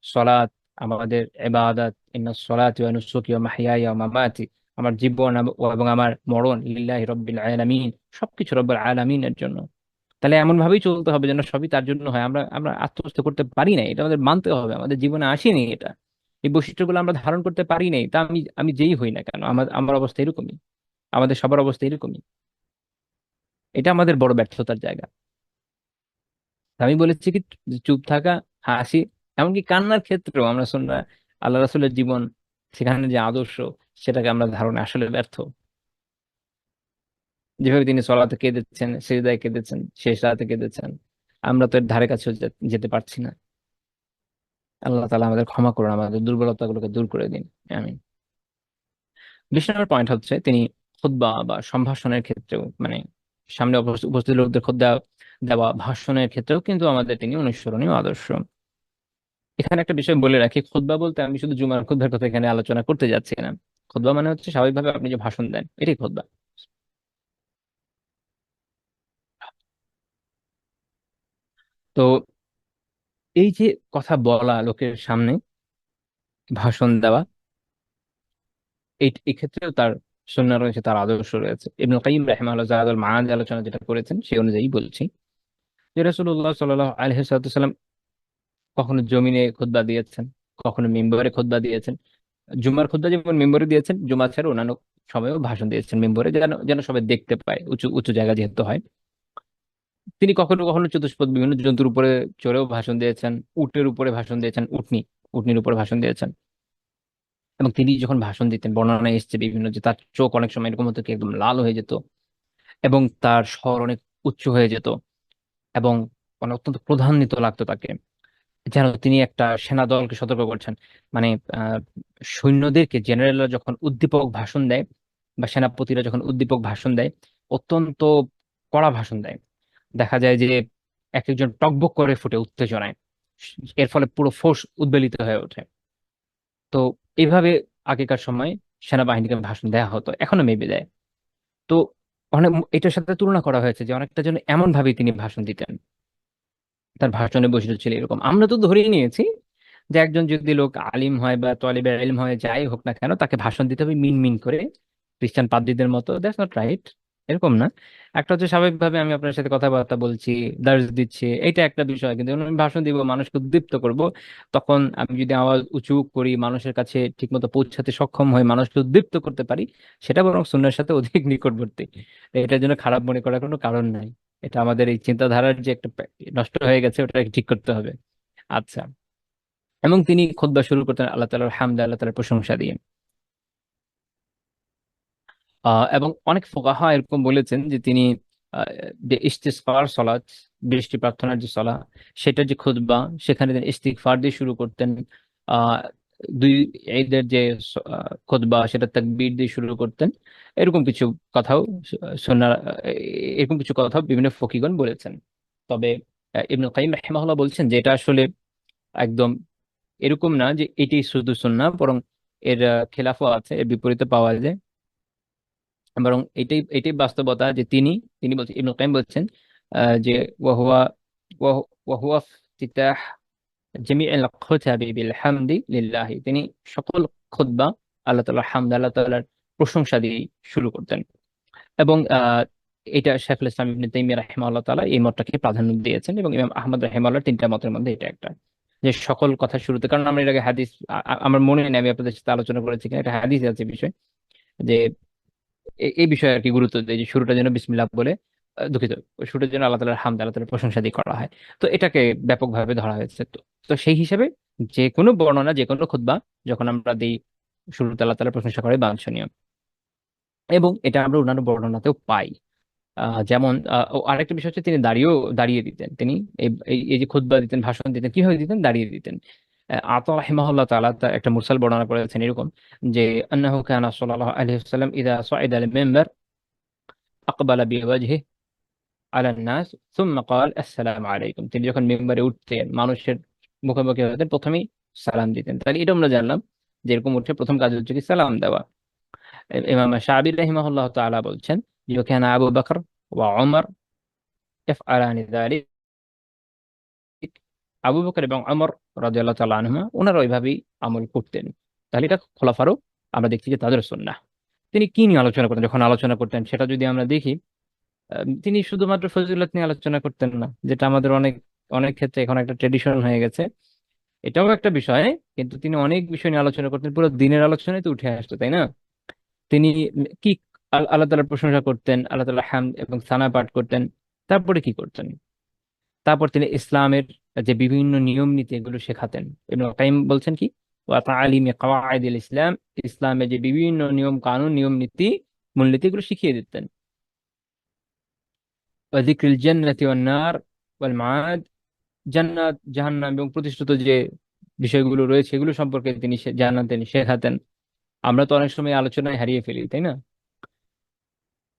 সলাত, আমাদের ইবাদত, ইন্নাস সলাতি ওয়া নুসুকি ওয়া মাহইয়ায়া ওয়া মামাতি, আমার জীবন এবং আমার মরণ লিল্লাহি রাব্বিল আলামিন, সবকিছু রব্বুল আলামিনের জন্য। তাহলে এমন ভাবেই চলতে হবে যেন সবই তার জন্য হয়। আমরা আমরা আত্মস্থ করতে পারি নাই, এটা আমাদের মানতে হবে, আমাদের জীবনে আসেনি এটা। এই বৈশিষ্ট্যগুলো আমরা ধারণ করতে পারি নাই, তা আমি আমি যেই হই না কেন, আমার আমার অবস্থা এরকমই, আমাদের সবার অবস্থা এরকমই। এটা আমাদের বড় ব্যর্থতার জায়গা। আমি বলেছি কি, যে চুপ থাকা, হাসি, এমনকি কান্নার ক্ষেত্রেও আমরা আল্লাহ রাসূলের জীবন, সেখানে যে আদর্শ, সেটাকে আমরা ধারণে আসলে ব্যর্থ। যেভাবে তিনি সলাতে কেঁদেছেন, সিজদায় কেঁদেছেন, শেষ রাতে কেঁদেছেন, আমরা তো এর ধারে কাছেও যেতে পারছি না। আল্লাহ তাআলা আমাদের ক্ষমা করুন, আমাদের দুর্বলতাগুলোকে দূর করে দিন। আমিন। 20 নম্বর পয়েন্ট হচ্ছে, তিনি খুতবা বা সম্ভাষণের ক্ষেত্রেও, মানে সামনে উপস্থিত লোকদের খুতবা দেওয়া, ভাষণের ক্ষেত্রেও কিন্তু আমাদের তিনি অনুসরণীয় আদর্শ। এখানে একটা বিষয় বলে রাখি, খুতবা বলতে আমি শুধু জুমার খুতবার কথা এখানে আলোচনা করতে যাচ্ছি না। খুতবা মানে হচ্ছে স্বাভাবিকভাবে আপনি যে ভাষণ দেন, এটাই খুতবা। তো এই যে কথা বলা, লোকের সামনে ভাষণ দেওয়া, এই এই ক্ষেত্রেও তার সুন্নাহ রয়েছে, তার আদর্শ রয়েছে। ইবনুল কাইয়্যিম রাহিমাহুল্লাহ যাদুল মাআদ আলোচনা যেটা করেছেন, সেই অনুযায়ী বলছি যে রাসূলুল্লাহ সাল্লাল্লাহু আলাইহি ওয়াসাল্লাম কখনো জমিনে খুতবা দিয়েছেন, কখনো মিম্বরে খুতবা দিয়েছেন। জুমার খুতবা যেমন মিম্বরে দিয়েছেন, জুমা ছাড়া অন্যান্য সময়েও ভাষণ দিয়েছেন মিম্বরে, যেন যেন সবাই দেখতে পায়, উঁচু উঁচু জায়গা যেহেতু হয়। তিনি কখনো কখনো চতুষ্পদ বিভিন্ন জন্তুর উপরে চড়েও ভাষণ দিয়েছেন, উটের উপরে ভাষণ দিয়েছেন, উটনির উপরে ভাষণ দিয়েছেন। এবং তিনি যখন ভাষণ দিতেন, বর্ণনায় এসেছে বিভিন্ন, যে তার চোখ অনেক সময় এরকম হতো কি একদম লাল হয়ে যেত, এবং তার স্বর অনেক উচ্চ হয়ে যেত, এবং মানে অত্যন্ত ক্রোধান্বিত লাগতো তাকে। যেন তিনি একটা সেনা দলকে সতর্ক করছেন। মানে আহ, সৈন্যদেরকে জেনারেলরা যখন উদ্দীপক ভাষণ দেয় বা সেনাপতিরা যখন উদ্দীপক ভাষণ দেয়, অত্যন্ত কড়া ভাষণ দেয়। দেখা যায় যে এক একজন টকবক করে ফুটে উত্তেজনায়, এর ফলে পুরো ফোর্স উদ্বেলিত হয়ে ওঠে। তো এইভাবে আগেকার সময় সেনাবাহিনীকে ভাষণ দেওয়া হতো, এখনো মেবি দেয়। তো অনেক এটার সাথে তুলনা করা হয়েছে যে অনেকটা যেন এমন ভাবেই তিনি ভাষণ দিতেন, তার ভাষণে বৈশিষ্ট্য ছিল এরকম। আমরা তো ধরেই নিয়েছি যে একজন যদি লোক আলিম হয় বা তলিবে ইলম হয়, যাই হোক না কেন, তাকে ভাষণ দিতে হবে মিন মিন করে, খ্রিস্টান পাদ্রীদের মতো। দ্যাটস নট রাইট, এরকম না। একটা হচ্ছে স্বাভাবিকভাবে আমি আপনার সাথে কথাবার্তা বলছি, দার্স দিচ্ছি, এটা একটা বিষয়। কিন্তু যখন আমি ভাষণ দিব, মানুষকে উদ্দীপ্ত করব, তখন আমি যদি আওয়াজ উঁচু করি, মানুষের কাছে ঠিকমতো পৌঁছাতে সক্ষম হই, মানুষকে উদ্দীপ্ত করতে পারি, সেটা বরং সুন্নাহর সাথে অধিক নিকটবর্তী। এটার জন্য খারাপ মনে করার কোনো কারণ নাই। এটা আমাদের এই চিন্তাধারার যে একটা নষ্ট হয়ে গেছে, ওটা ঠিক করতে হবে। আচ্ছা। এবং তিনি খুতবা শুরু করতেন আল্লাহ তাআলার হামদ, আল্লাহ তাআলার প্রশংসা দিয়ে। এবং অনেক ফুকাহা এরকম বলেছেন যে তিনি আহ, যে ইস্তিসকার সলাত, বৃষ্টি প্রার্থনার যে সলা, সেটা যে খুতবা, সেখানে তিনি ইস্তিগফার দিয়ে শুরু করতেন। আহ দুই ঈদের যে খুতবা, সেটা তাকবীর দিয়ে শুরু করতেন। এরকম কিছু কথাও সুন্নাহ, এরকম কিছু কথাও বিভিন্ন ফকিগণ বলেছেন। তবে ইবনুল কাইয়িম রাহিমাহুল্লাহ বলছেন যে এটা আসলে একদম এরকম না যে এটি শুধু সুন্নাহ, বরং এর খেলাফও আছে, এর বিপরীতে পাওয়া যায়। বরং এটাই এটাই বাস্তবতা যে তিনি তিনি বলছেন, ইবনুল কাইয়িম বলছেন যে ওয়াহুয়া ওয়াহুয়া ইফতিতাহ জামিউল খুতাবি বিল হামদি লিল্লাহি, তিনি সকল খুতবা আল্লাহ তাআলার হামদ, আল্লাহ তাআলার প্রশংসা দিয়ে শুরু করতেন। এবং এটা শাইখুল ইসলাম ইবনে তাইমিয়া রাহিমাহুল্লাহ তাআলা এই মতটাকে প্রাধান্য দিয়েছেন, এবং ইমাম আহমদ রাহিমাহুল্লাহ তিনটা মতের মধ্যে এটা একটা, যে সকল কথা শুরুতে। কারণ আমরা এর আগে হাদিস, আমার মনে নেই আমি আপনাদের সাথে আলোচনা করেছি কিনা, একটা হাদিস আছে বিষয় যে এই বিষয়ে আর কি গুরুত্ব দেয় যে শুরুটা যেন বিসমিল্লাহ বলে, দুঃখিত, শুরুটা যেন আল্লাহ তাআলার হামদ, আল্লাহ তাআলার প্রশংসা দিয়ে করা হয়। তো এটাকে ব্যাপকভাবে ধরা হয়েছে। তো তো সেই হিসেবে যে কোনো বর্ণনা, যে কোনো খুতবা যখন আমরা দিই, শুরুতে আল্লাহ তাআলার প্রশংসা করে বাঞ্ছনীয়। এবং এটা আমরা অন্যান্য বর্ণনাতেও পাই। যেমন ও আরেকটা বিষয় হচ্ছে, তিনি দাঁড়িয়ে দিতেন। তিনি এই এই এই যে খুতবা দিতেন, ভাষণ দিতেন, কিভাবে দিতেন? দাঁড়িয়ে দিতেন। আতা রাহিমাহুল্লাহ তাআলা তার একটা মুরসাল বর্ণনা করেছেন এরকম, যে আন্নাহু কানা সাল্লাল্লাহু আলাইহি ওয়াসাল্লাম ইযা সাইদা আল মিম্বার আকবালা বিওয়াজহি আলা নাস সুম্মা ক্বাল আসসালামু আলাইকুম। তিনি যখন মিম্বারে উঠতেন, মানুষের মুখোমুখি হতেন, প্রথমেই সালাম দিতেন। তাহলে এটা আমরা জানলাম যে এরকম উঠে প্রথম কাজ হচ্ছে কি সালাম দেওয়া। ইমাম শাআবী রাহিমাহুল্লাহ তাআলা বলছেন যে কানা আবু বকর ওয়া উমর ইয়াফআলানি যালিক, আবু বকর এবং ওমর রাদিয়াল্লাহু তাআলা আনহুমা ওনারা ওইভাবেই আমল করতেন। তাহলে এটা খোলাফারও আমরা দেখছি যে তাদের সুন্নাহ। তিনি কি নিয়ে আলোচনা করতেন? যখন আলোচনা করতেন সেটা যদি আমরা দেখি, তিনি শুধুমাত্র ফজিলত নিয়ে আলোচনা করতেন না, যেটা আমাদের অনেক অনেক ক্ষেত্রে এখন একটা ট্রেডিশন হয়ে গেছে। এটাও একটা বিষয়, কিন্তু তিনি অনেক বিষয় নিয়ে আলোচনা করতেন, পুরো দিনের আলোচনায় তো উঠে আসতো, তাই না? তিনি কি আল্লাহ তাআলার প্রশংসা করতেন, আল্লাহ তাআলার হামদ এবং সানা পাঠ করতেন। তারপরে কি করতেন? তারপর তিনি ইসলামের যে বিভিন্ন নিয়ম নীতি, এগুলো শেখাতেন। ইবনুল কাইয়িম বলছেন কি, ওয়া তাআলিমি কওয়াইদিল ইসলাম, ইসলামের যে বিভিন্ন নিয়ম কানুন, নিয়ম নীতি, মূলনীতি, এগুলো শিখিয়ে দিতেন। ওয়া যিকরিল জান্নাতি ওয়ান নার ওয়াল মাআদ, জান্নাত জাহান্নাম এবং প্রতিষ্ঠিত যে বিষয়গুলো রয়েছে, এগুলো সম্পর্কে তিনি জানাতেন, শেখাতেন। আমরা তো অনেক সময় আলোচনায় হারিয়ে ফেলি, তাই না?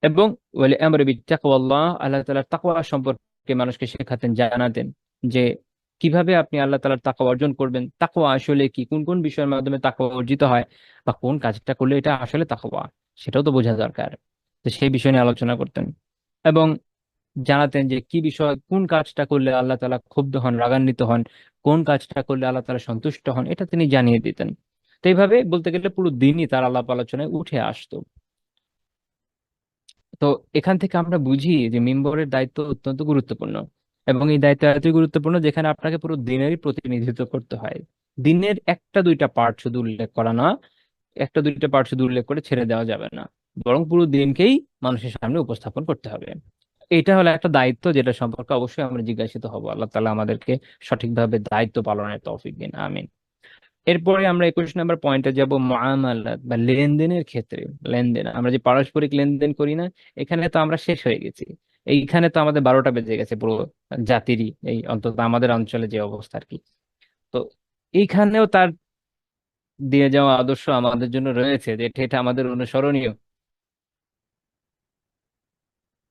এবং ওয়াল আমর বিত্তাকওয়াল্লাহ, আল্লাহ তাআলার তাকওয়া সম্পর্কে মানুষকে শেখাতেন, জানাতেন যে কিভাবে আপনি আল্লাহ তাআলার তাকওয়া অর্জন করবেন, তাকওয়া আসলে কি, কোন কোন বিষয়ের মাধ্যমে তাকওয়া অর্জিত হয়, বা কোন কাজটা করলে এটা আসলে তাকওয়া, সেটাও তো বোঝা দরকার। তো সেই বিষয় নিয়ে আলোচনা করতেন। এবং জানাতেন যে কি বিষয়, কোন কাজটা করলে আল্লাহ তাআলা ক্ষুব্ধ হন, রাগান্বিত হন, কোন কাজটা করলে আল্লাহ তাআলা সন্তুষ্ট হন, এটা তিনি জানিয়ে দিতেন। তো এইভাবে বলতে গেলে পুরো দিনই তার আলাপ আলোচনায় উঠে আসতো। তো এখান থেকে আমরা বুঝি যে মিম্বরের দায়িত্ব অত্যন্ত গুরুত্বপূর্ণ। এবং এই দায়িত্ব এতই গুরুত্বপূর্ণ যেখানে আপনাকে পুরো দিনেরই প্রতিনিধিত্ব করতে হয়। দিনের একটা দুইটা পার্ট শুধু উল্লেখ করা না, একটা দুইটা পার্ট শুধু উল্লেখ করে ছেড়ে দেওয়া যাবে না, বরং পুরো দিনকেই মানুষের সামনে উপস্থাপন করতে হবে। এটা হলো একটা দায়িত্ব, যেটা সম্পর্কে অবশ্যই আমরা জিজ্ঞাসিত হব। আল্লাহ তাআলা আমাদেরকে সঠিকভাবে দায়িত্ব পালনের তৌফিক দিন, আমিন। এরপরে আমরা 21 নম্বর পয়েন্টে যাব, মুআমালাত বা লেনদেনের ক্ষেত্রে। লেনদেন, আমরা যে পারস্পরিক লেনদেন করি না, এখানে তো আমরা শেষ হয়ে গেছি। এইখানে তো আমাদের 12টা বেজে গেছে পুরো জাতিরই, এই অন্তত আমাদের অঞ্চলে যে অবস্থা আর কি। তো এইখানেও তার দিয়ে যাওয়া আদর্শ আমাদের জন্য রয়েছে, যে এটা এটা আমাদের অনুসরণীয়।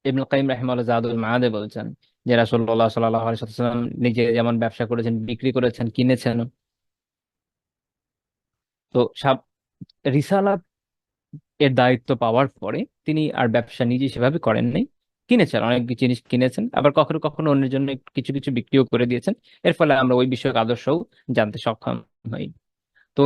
ইবনুল কাইয়িম রাহিমাহুল্লাহ জাদুল মাআদে বলছেন যে রাসূলুল্লাহ সাল্লাল্লাহু আলাইহি ওয়াসাল্লাম নিজে যেমন ব্যবসা করেছেন, বিক্রি করেছেন, কিনেছেন। তো রিসালাত এর দায়িত্ব পাওয়ার পরে তিনি আর ব্যবসা নিজে সেভাবে করেন নাই, কিনেছেন, অনেক জিনিস কিনেছেন, আবার কখনো কখনো অন্যের জন্য কিছু কিছু বিক্রিও করে দিয়েছেন। এর ফলে আমরা ওই বিষয়ক আদর্শও জানতে সক্ষম হই। তো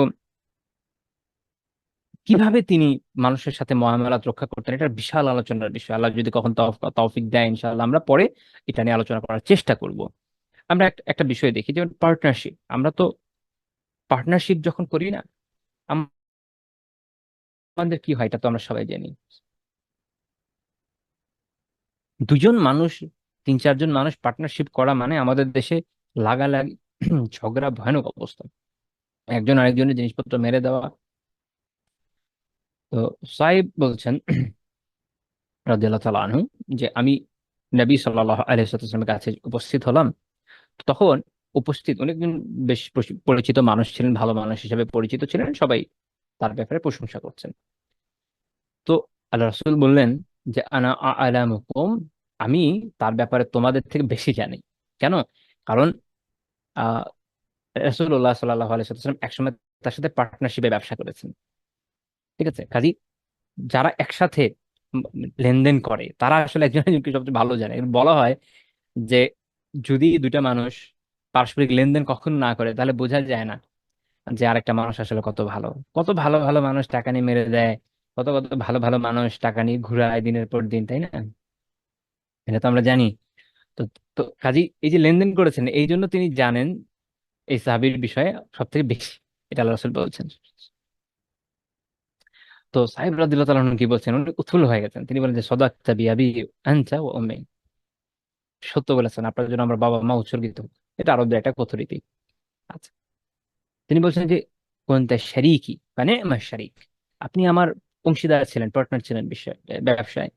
কিভাবে তিনি মানুষের সাথে মুআমালাত রক্ষা করতেন, এটা বিশাল আলোচনার বিষয়। আল্লাহ যদি কখন তৌফিক দেয়, ইনশাআল্লাহ আমরা পরে এটা নিয়ে আলোচনা করার চেষ্টা করব। আমরা একটা বিষয় দেখি, যেমন পার্টনারশিপ। আমরা তো পার্টনারশিপ যখন করি না, আমাদের কি হয় এটা তো আমরা সবাই জানি। দুজন মানুষ, তিন চারজন মানুষ পার্টনারশিপ করা মানে আমাদের দেশে লাগালাগি, ঝগড়া, ভয়ানক অবস্থা, একজন আরেকজনের জিনিসপত্র মেরে দেওয়া। তো সাহেব বলছেন রাদিয়াল্লাহু তাআলা আনহু যে আমি নবী সাল্লাল্লাহু আলাইহি ওয়াসাল্লামের কাছে উপস্থিত হলাম। তখন উপস্থিত অনেকজন বেশ পরিচিত মানুষ ছিলেন, ভালো মানুষ হিসেবে পরিচিত ছিলেন, সবাই তার ব্যাপারে প্রশংসা করছেন। তো আল্লাহ রাসূল বললেন যে আনা আ'লামুকুম, আমি তার ব্যাপারে তোমাদের থেকে বেশি জানি। কেন? কারণ আহ রাসূলুল্লাহ সাল্লাল্লাহু আলাইহি ওয়াসাল্লাম একসময় তার সাথে পার্টনারশিপে ব্যবসা করেছেন। ঠিক আছে, কাজী যারা একসাথে উম লেনদেন করে তারা আসলে একজন একজনকে সবচেয়ে ভালো জানে। বলা হয় যে যদি দুইটা মানুষ পারস্পরিক লেনদেন কখনো না করে, তাহলে বোঝা যায় না যে আরেকটা মানুষ আসলে কত ভালো। কত ভালো ভালো মানুষ টাকা নিয়ে মেরে দেয়, কত কত ভালো ভালো মানুষ টাকা নিয়ে ঘুরায় দিনের পর দিন, তাই না? এটা তো আমরা জানি। তো তো কাজী এই যে লেনদেন করেছেন, এই জন্য তিনি জানেন এই সাহাবীর বিষয়ে সব থেকে বেশি। এটা আল্লাহ রাসূল বলছেন। তো সাহেব রাদিয়াল্লাহু তাআলা আনহু কি বলছেন, উনি উৎফুল্ল হয়ে গেছেন। তিনি বলেন যে সাদাকতা বিআবি আনতা ওয়া উম্মি, সত্য বলেছেন, আপনার জন্য আমার বাবা মা উৎসর্গিত। এটা আরবদের একটা কথরিতি। আচ্ছা, তিনি বলছেন যে কোনটা শারীকি মানে আমার শারীক, আপনি আমার অংশীদার ছিলেন, পার্টনার ছিলেন ব্যবসায়।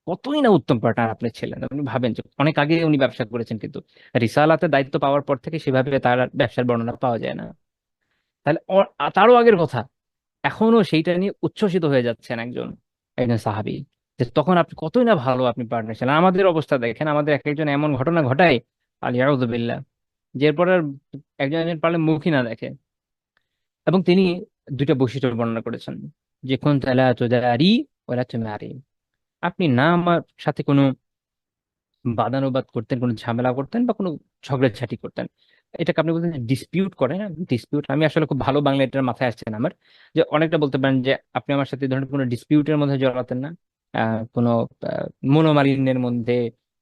কতই না উত্তম পার্টনার আপনি ছিলেন। আপনি ভাবেন যে অনেক আগে উনি ব্যবসা করেছেন, কিন্তু রিসালাতে দায়িত্ব পাওয়ার পর থেকে সেভাবে তার আর ব্যবসার বর্ণনা পাওয়া যায় না। তাহলে তারও আগের কথা, এখনো সেইটা নিয়ে উচ্ছ্বসিত হয়ে যাচ্ছেন একজন একজন সাহাবী, যে তখন আপনি কতই না ভালো আপনি পার্টনার ছিলেন। আমাদের অবস্থা দেখেন, আমাদের এক একজন এমন ঘটনা ঘটায় আলিয়াউযুবিল্লাহ, যে এরপর আর একজন একজন পারলে মুখই না দেখে। এবং তিনি দুইটা বৈশিষ্ট্য বর্ণনা করেছেন, যে কোন তালা তুদারি ওয়ালা তুমারি, আপনি না আমার সাথে কোনো বাদানুবাদ করতেন, কোনো ঝামেলা করতেন বা কোনো ঝগড়াঝাটি করতেন। এটাকে আপনি বলতেন ডিসপিউট করে না, ডিসপিউট। আমি আসলে খুব ভালো বাংলা এটার মাথায় আসছে না আমার, যে অনেকটা বলতে পারেন যে আপনি আমার সাথে এই ধরনের কোনো ডিসপিউটের মধ্যে জড়াতেন না, কোনো মনোমালিন্যের মধ্যে,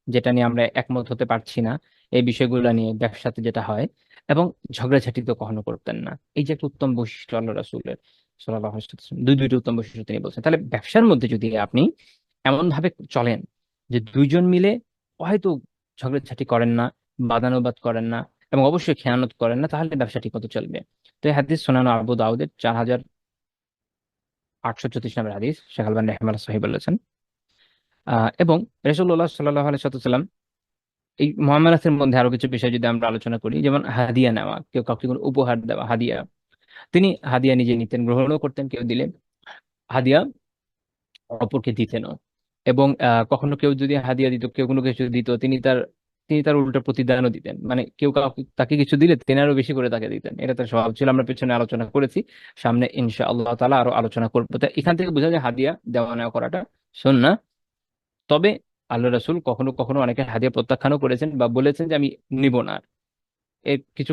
যেটা নিয়ে আমরা একমত হতে পারছি না, এই বিষয়গুলো নিয়ে ব্যবসাতে যেটা হয়। এবং ঝগড়াঝাটি তো কখনো করতেন না। এই যে একটা উত্তম বৈশিষ্ট্য আল্লাহ রাসূলের সাল্লাল্লাহু আলাইহি ওয়াসাল্লাম, দুইটা উত্তম বৈশিষ্ট্য তিনি বলছেন। তাহলে ব্যবসার মধ্যে যদি আপনি এমন ভাবে চলেন যে দুইজন মিলে হয়তো ঝগড়াঝাটি করেন না, বাদানুবাদ করেন না, এবং অবশ্যই খেয়ানত করেন না, তাহলে ব্যবসা ঠিক মতো চলবে। তো এই হাদিস সুনান আবু দাউদের 4834 নম্বর হাদিস, শেখ আলবানী রাহিমাহুল্লাহ সহিহ বলেছেন। এবং রাসূলুল্লাহ সাল্লাল্লাহু আলাইহি ওয়াসাল্লাম এই মুআমালাতের মধ্যে আরো কিছু বিষয় যদি আমরা আলোচনা করি, যেমন হাদিয়া নেওয়া, কেউ কাউকে কোনো উপহার দেওয়া, হাদিয়া। তিনি হাদিয়া নিজে নিতেন, গ্রহণও করতেন, কেউ দিলে হাদিয়া অপরকে দিতেনও। এবং কখনো কেউ যদি হাদিয়া দিত, কেউ কোনো কিছু দিত, তিনি তার উল্টো প্রতিদানও দিতেন। মানে কেউ কাউকে তাকে কিছু দিলে তিনি আরো বেশি করে তাকে দিতেন। এটা তার স্বভাব ছিল। আমরা পেছনে আলোচনা করেছি, সামনে ইনশাআল্লাহ তাআলা আরো আলোচনা করবো। তো এখান থেকে বোঝা যায় হাদিয়া দেওয়া নেওয়া করাটা সুন্নাহ। তবে আল্লাহ রাসূল কখনো কখনো অনেকে হাদিয়া প্রত্যাখ্যানও করেছেন বা বলেছেন যে আমি নিব না। এর কিছু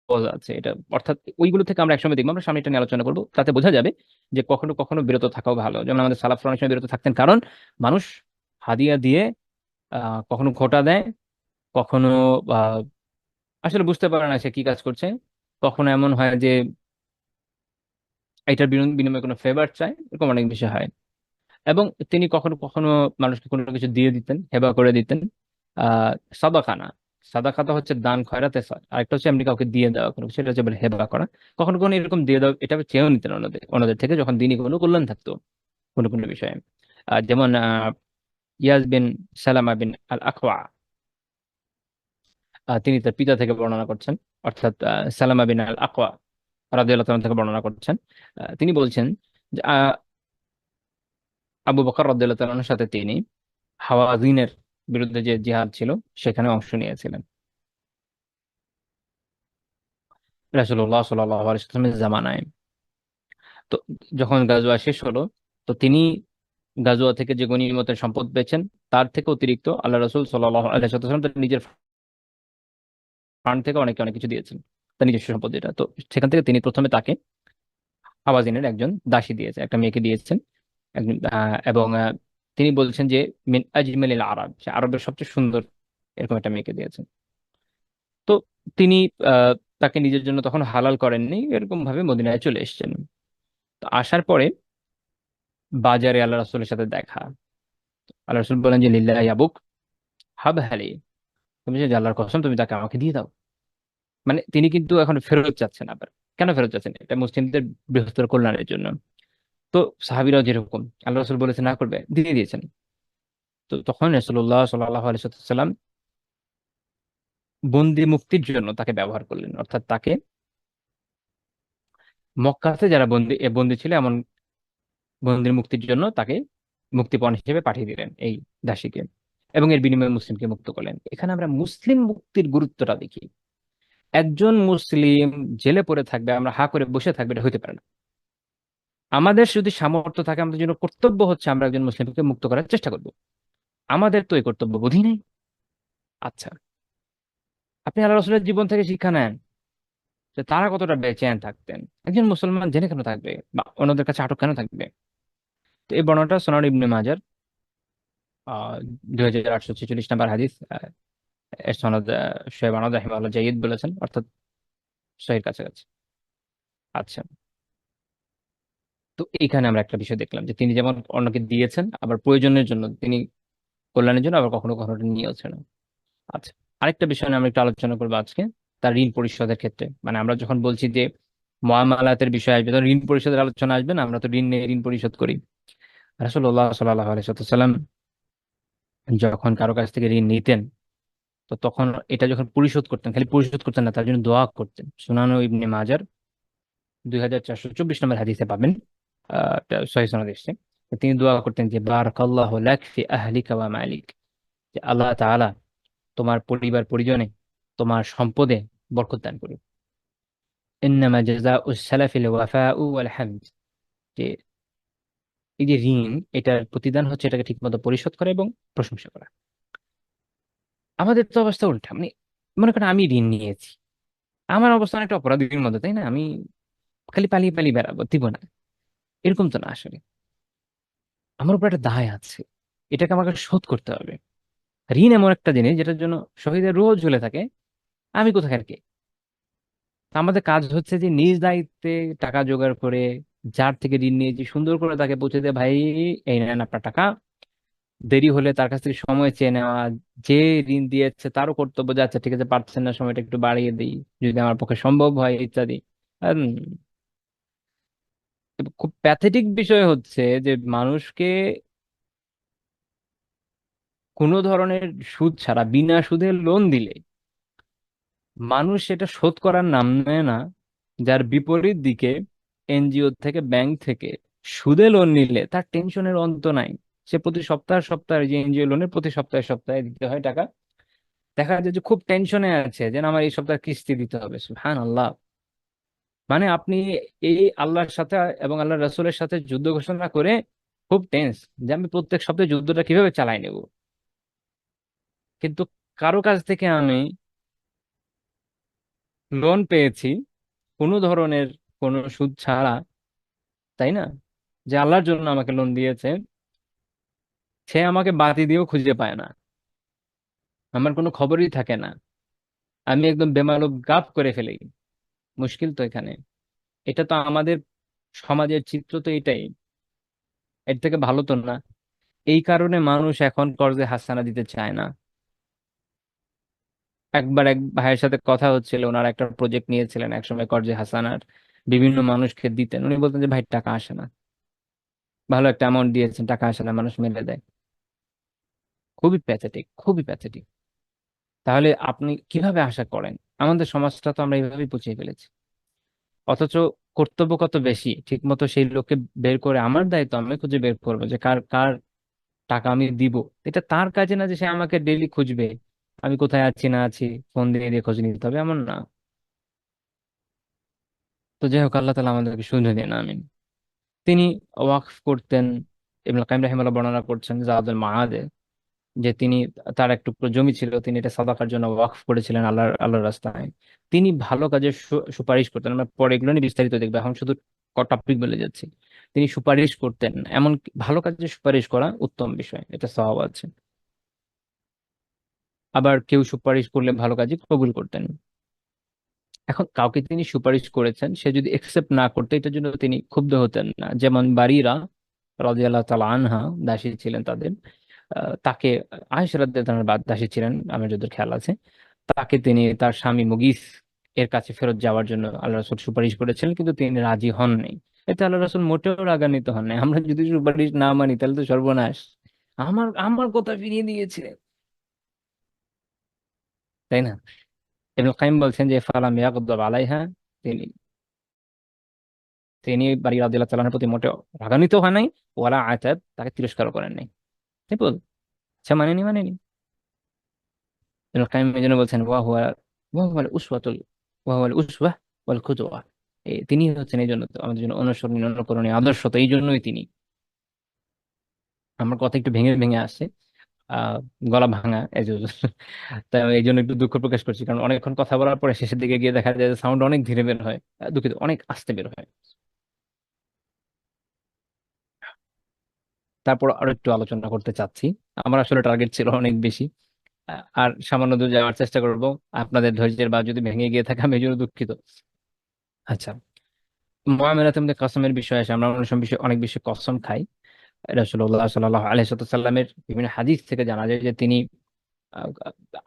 কজ আছে এটা, অর্থাৎ ওইগুলো থেকে আমরা একসময় দেখবো, আমরা সামনে এটা নিয়ে আলোচনা করবো, তাতে বোঝা যাবে যে কখনো কখনো বিরত থাকাও ভালো। যেমন আমাদের সালাফরা অনেক সময় বিরত থাকতেন, কারণ মানুষ হাদিয়া দিয়ে কখনো খোঁটা দেয়, কখনো আহ, আসলে বুঝতে পারে না সে কি কাজ করছে। কখনো এমন হয় যে এটার বিনিময়ে কোনো ফেভার চায়, এরকম অনেক বিষয় হয়। এবং তিনি কখনো কখনো মানুষকে কোনো কিছু দিয়ে দিতেন, হেবা করে দিতেন। আহ সাদাকা না, সাদাকা তো হচ্ছে দান খয়রাতে হয়, আরেকটা হচ্ছে এমনি কাউকে দিয়ে দেওয়া কোনো কিছু, সেটা হচ্ছে বলে হেবা করা। কখনো কখনো এরকম দিয়ে দেওয়া, এটা চেয়েও নিতেন অন্যদের অন্যদের থেকে, যখন দিনই কোনো কল্যাণ থাকতো কোনো কোনো বিষয়ে। যেমন ইয়াজ বিন সালামা বিন আল আকওয়া, তিনি তার পিতা থেকে বর্ণনা করছেন, অর্থাৎ সালামা বিন আল আকওয়া রাদিয়াল্লাহু তাআলা থেকে বর্ণনা করছেন। তিনি বলছেন যে আবু বকর রাদিয়াল্লাহু তাআলার সাথে তিনি হাওয়াযিনের বিরুদ্ধে যে জিহাদ ছিল সেখানে অংশ নিয়েছিলেন রাসূলুল্লাহ সাল্লাল্লাহু আলাইহি ওয়াসাল্লামের জামানায়। তো যখন গাজওয়া শেষ হলো, তো তিনি গাজওয়া থেকে যে গনিমতের সম্পদ পেয়েছেন তার থেকে অতিরিক্ত আল্লাহ রাসূল সাল্লাল্লাহু আলাইহি ওয়াসাল্লাম তার নিজের ফান্ড থেকে অনেকে অনেক কিছু দিয়েছেন, তার নিজস্ব সম্পদ যেটা। তো সেখান থেকে তিনি প্রথমে তাকে হাওয়াযিনের একজন দাসী দিয়েছেন, একটা মেয়েকে দিয়েছেন। এবং তিনি বলছেন যে মিন আজমালিল আরব, সে আরবের সবচেয়ে সুন্দর এরকম একটা মেয়েকে দিয়েছেন। তো তিনি আহ, তাকে নিজের জন্য তখন হালাল করেননি, এরকম ভাবে মদিনায় চলে এসেছেন। তো আসার পরে বাজারে আল্লাহ রাসূলের সাথে দেখা। আল্লাহ রাসূল বলেন যে লিল্লাহি আবুক হাব হালি, তুমি যে আল্লাহর কসম তুমি তাকে আমাকে দিয়ে দাও। মানে তিনি কিন্তু এখন ফেরত চাচ্ছেন। আবার কেন ফেরত চাচ্ছেন? এটা মুসলিমদের বৃহত্তর কল্যাণের জন্য। তো সাহাবীরাও যেরকম আল্লাহ রাসূল বলেছেন না করবে, দিয়ে দিয়েছেন। তো তখন রাসূলুল্লাহ সাল্লাল্লাহু আলাইহি ওয়াসাল্লাম বন্দি মুক্তির জন্য তাকে ব্যবহার করলেন, অর্থাৎ তাকে মক্কাতে যারা বন্দি ছিল এমন বন্দির মুক্তির জন্য তাকে মুক্তিপণ হিসেবে পাঠিয়ে দিলেন এই দাসীকে, এবং এর বিনিময়ে মুসলিমকে মুক্ত করলেন। এখানে আমরা মুসলিম মুক্তির গুরুত্বটা দেখি। একজন মুসলিম জেলে পড়ে থাকবে, আমরা হা করে বসে থাকবে, এটা হতে পারে না। আমাদের যদি সামর্থ্য থাকে, আমাদের জন্য কর্তব্য হচ্ছে আমরা একজন মুসলিমকে মুক্ত করার চেষ্টা করব। আমাদের তো এই কর্তব্য বোধই নেই। আচ্ছা, আপনি আল্লাহ রসুলের জীবন থেকে শিক্ষা নেন যে তারা কতটা বেচেন থাকতেন। একজন মুসলমান জেনে কেন থাকবে, বা অন্যদের কাছে আটক কেন থাকবে? তো এই বর্ণনাটা সুনান ইবনে মাজার 2846 নম্বর হাদিস। এর সনদ শোয়েব আনদ রাহিমাহুল্লাহ জাইয়িদ বলেছেন, অর্থাৎ সহির কাছাকাছি। আচ্ছা, তো এইখানে আমরা একটা বিষয় দেখলাম যে তিনি যেমন অন্যকে দিয়েছেন, আবার প্রয়োজনের জন্য তিনি কল্যাণের জন্য, আবার কখনো কখনো নিয়েছেন। আচ্ছা, আরেকটা বিষয় নিয়ে আমরা একটু আলোচনা করবো আজকে, তার ঋণ পরিশোধের ক্ষেত্রে। মানে আমরা যখন বলছি যে মুআমালাতের বিষয় আসবে, তখন ঋণ পরিশোধের আলোচনা আসবে না? আমরা তো ঋণ নিয়ে ঋণ পরিশোধ করি। রাসূলুল্লাহ সাল্লাল্লাহু আলাইহি ওয়াসাল্লাম যখন কারো কাছ থেকে ঋণ নিতেন, তো তখন এটা যখন পরিশোধ করতেন, খালি পরিশোধ করতেন না, তার জন্য দোয়া করতেন। সুনান ইবনে মাজার 2424 নম্বর হাদিসে পাবেন, এটা সহিহ সনদ এসেছে। তিনি দোয়া করতেন যে বারাকাল্লাহু লাক ফি আহলিকা ওয়া মালিক, যে আল্লাহ তাআলা তোমার পরিবার পরিজনে, তোমার সম্পদে বরকত দান করুন। ইন্নামা জাযাউস সালাফিল ওয়াফাউ ওয়াল হামদ, যে এই যে ঋণ, এটার প্রতিদান হচ্ছে এটাকে ঠিকমতো পরিশোধ করা এবং প্রশংসা করা। আমাদের তো অবস্থা উল্টা। মানে মনে করেন আমি ঋণ নিয়েছি, আমার অবস্থান একটা অপরাধীর মধ্যে, তাই না? আমি খালি পালিয়ে পালিয়ে বেড়াবো, দিব না, এরকম তো না আসলে। আমার উপর একটা দায় আছে, এটাকে আমাকে শোধ করতে হবে। ঋণ এমন একটা জিনিস যেটার জন্য শহীদের রোজ ঝুলে থাকে, আমি কোথাকার কে? তা আমাদের কাজ হচ্ছে যে নিজ দায়িত্বে টাকা জোগাড় করে, যার থেকে ঋণ নিয়েছি সুন্দর করে তাকে পৌঁছে দেয়, ভাই এই নেন আপনার টাকা। দেরি হলে তার কাছ থেকে সময় চেয়ে নেওয়া। যে ঋণ দিয়েছে তারও কর্তব্য যে আচ্ছা ঠিক আছে, পারছেন না, সময়টা একটু বাড়িয়ে দিই যদি আমার পক্ষে সম্ভব হয়, ইত্যাদি। উম, খুব প্যাথেটিক বিষয় হচ্ছে যে মানুষকে কোনো ধরনের সুদ ছাড়া বিনা সুদে লোন দিলে মানুষ সেটা শোধ করার নাম নেয় না। যার বিপরীত দিকে এনজিও থেকে, ব্যাংক থেকে সুদে লোন নিলে তার টেনশনের অন্ত নাই। সে প্রতি সপ্তাহে সপ্তাহে, যে এনজিও লোনের প্রতি সপ্তাহে সপ্তাহে দিতে হয় টাকা, দেখা যায় যে খুব টেনশনে আছে যে না, আমার এই সপ্তাহে কিস্তি দিতে হবে। সুবহানাল্লাহ! মানে আপনি এই আল্লাহর সাথে এবং আল্লাহ রাসূলের সাথে যুদ্ধ ঘোষণা করে খুব টেন্স যে আমি প্রত্যেক সপ্তাহে যুদ্ধটা কিভাবে চালাই নেব। কিন্তু কারো কাছ থেকে আমি লোন পেয়েছি কোনো ধরনের কোনো সুদ ছাড়া, তাই না? যে আল্লাহর জন্য আমাকে লোন দিয়েছে, সে আমাকে বাতি দিয়েও খুঁজে পায় না, আমার কোনো খবরই থাকে না, আমি একদম বেমালুম গাফ করে ফেলি। মুশকিল তো এখানে। এটা তো আমাদের সমাজের চিত্র তো এটাই। এর থেকে ভালো তো না। এই কারণে মানুষ এখন কর্জে হাসানা দিতে চায় না। একবার এক ভাইয়ের সাথে কথা হচ্ছিল, ওনারা একটা প্রজেক্ট নিয়েছিলেন একসময় কর্জে হাসানার, বিভিন্ন মানুষকে দিতেন। উনি বলতেন যে ভাই টাকা আসে না, ভালো একটা অ্যামাউন্ট দিয়েছেন, টাকা আসে না, মানুষ মেরে দেয়। খুবই প্যাথেটিক, খুবই প্যাথেটিক। তাহলে আপনি কিভাবে আশা করেন? আমাদের সমাজটা তো আমরা এইভাবেই বুঝিয়ে ফেলেছি। অথচ কর্তব্য কত বেশি, ঠিক মতো সেই লোককে বের করে আমার দায়িত্ব, আমি খুঁজে বের করবো যে কার কার টাকা আমি দিব। এটা তার কাজে না যে সে আমাকে ডেইলি খুঁজবে আমি কোথায় আছি না আছি, ফোন দিয়ে দিয়ে খোঁজ নিতে হবে, এমন না। তো যাই হোক, আল্লাহ তালা আমাদেরকে শুনে দিন, আমিন। তিনি ওয়াকফ করতেন। ইবনুল কাইয়িম রাহিমাহুল্লাহ বর্ণনা করছেন জাদুল মাআদে যে তিনি, তার একটু জমি ছিল, তিনি এটা সাদাকার জন্য ওয়াকফ করেছিলেন আল্লাহর রাস্তায়। তিনি ভালো কাজের সুপারিশ করতেন। আমরা পরে এগুলো নিয়ে বিস্তারিত দেখবো, এখন শুধু টপিক বলে যাচ্ছি। তিনি সুপারিশ করতেন, এমন ভালো কাজের সুপারিশ করা উত্তম বিষয়, এটা সওয়াব আছে। আবার কেউ সুপারিশ করলে ভালো কাজই কবুল করতেন। এখন কাউকে তিনি সুপারিশ করেছেন, সে যদি একসেপ্ট না করতে, এটার জন্য তিনি ক্ষুব্ধ হতেন না। যেমন বারিরা রাদিয়াল্লাহু তাআলা আনহা, দাসী ছিলেন তাদের, তাকে, আয়েশা রাদিয়াল্লাহু তাআলার দাসী ছিলেন, আমার যতদূর খেয়াল আছে। তাকে তিনি তার স্বামী মুগিস এর কাছে ফেরত যাওয়ার জন্য আল্লাহ রাসূল সুপারিশ করেছিলেন, কিন্তু তিনি রাজি হননি। এতে আল্লাহ রাসূল মোটেও রাগান্বিত হন নাই। আমরা যদি সুপারিশ না মানি তাহলে তো সর্বনাশ, আমার আমার কথা ফিরিয়ে দিয়েছে, তাই না? ইবনুল কাইয়িম বলছেন যে ফালাম ইয়াগদাব আলাইহা, তিনি তিনি বারী রাদিয়াল্লাহু তাআলার প্রতি মোটেও রাগান্বিত হয় নাই, ওয়ালা আতাব, তাকে তিরস্কার করেন নাই। সিম্পল। আচ্ছা, মানেনি মানেনি। ইবনুল কাইয়িম এই জন্য বলছেন ওয়া হুয়াল উসওয়াতুল ওয়া হুয়াল উসওয়া ওয়াল কুদওয়া। তিনি হচ্ছেন এই জন্য তো আমাদের জন্য অনুসরণীয় অনুকরণীয় আদর্শ, তো এই জন্যই তিনি। আমার কথা একটু ভেঙে ভেঙে আসছে, আহ গলা ভাঙা এই যে তাই এই জন্য একটু দুঃখ প্রকাশ করছি, কারণ অনেকক্ষণ কথা বলার পরে শেষের দিকে গিয়ে দেখা যায় সাউন্ড অনেক ধীরে বের হয়, দুঃখিত, অনেক আস্তে বের হয়। তারপর আরো একটু আলোচনা করতে চাচ্ছি। আমার আসলে টার্গেট ছিল অনেক বেশি, আর সামান্য দূর যাওয়ার চেষ্টা করব। আপনাদের ধৈর্যের বা যদি ভেঙে গিয়ে থাকে আমি এই জন্য দুঃখিত। আচ্ছা, মুআমালাতুল মধ্যে কসমের বিষয় আসে, আমরা অনেক সময় অনেক বেশি কসম খাই। রাসূলুল্লাহ সাল্লাল্লাহু আলাইহি সাল্লামের বিভিন্ন হাদিস থেকে জানা যায় যে তিনি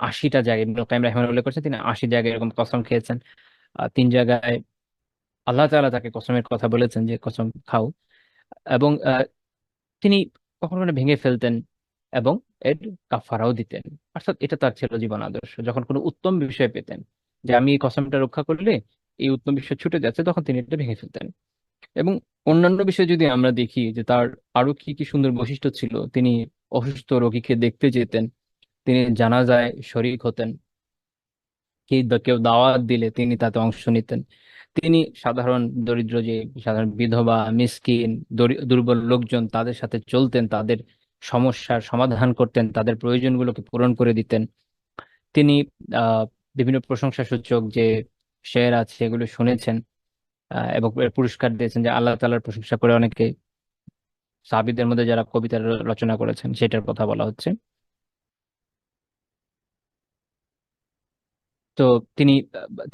80টা জায়গায়, ইবনুল কাইয়িম রাহিমাহুল্লাহ উল্লেখ করেছেন, তিনি 80 জায়গায় এরকম কসম খেয়েছেন। 3 জায়গায় আল্লাহ তাআলা তাকে কসমের কথা বলেছেন যে কসম খাও। এবং তিনি কখনো কখনো ভেঙে ফেলতেন এবং এর কাফারাও দিতেন। অর্থাৎ এটা তার ছিল জীবন আদর্শ। যখন কোনো উত্তম বিষয় পেতেন যে আমি এই কসমটা রক্ষা করলে এই উত্তম বিষয় ছুটে যাচ্ছে, তখন তিনি এটা ভেঙে ফেলতেন। এবং অন্যান্য বিষয় যদি আমরা দেখি যে তার আরো কি কি সুন্দর বৈশিষ্ট্য ছিল, তিনি অসুস্থ রোগীকে দেখতে যেতেন, তিনি জানাজায় শরীক হতেন, কেউ দাওয়াত দিলে তিনি তাতে অংশ নিতেন। তিনি সাধারণ দরিদ্র, যে সাধারণ বিধবা, মিসকিন, দুর্বল লোকজন, তাদের সাথে চলতেন, তাদের সমস্যার সমাধান করতেন, তাদের প্রয়োজনগুলোকে পূরণ করে দিতেন। তিনি আহ বিভিন্ন প্রশংসা সূচক যে শের আছে সেগুলো শুনেছেন, এবং এর পুরস্কার দিয়েছেন, যে আল্লাহ তাআলার প্রশংসা করে অনেকে সাহাবীদের মধ্যে যারা কবিতা রচনা করেছেন সেটার কথা বলা হচ্ছে। তো তিনি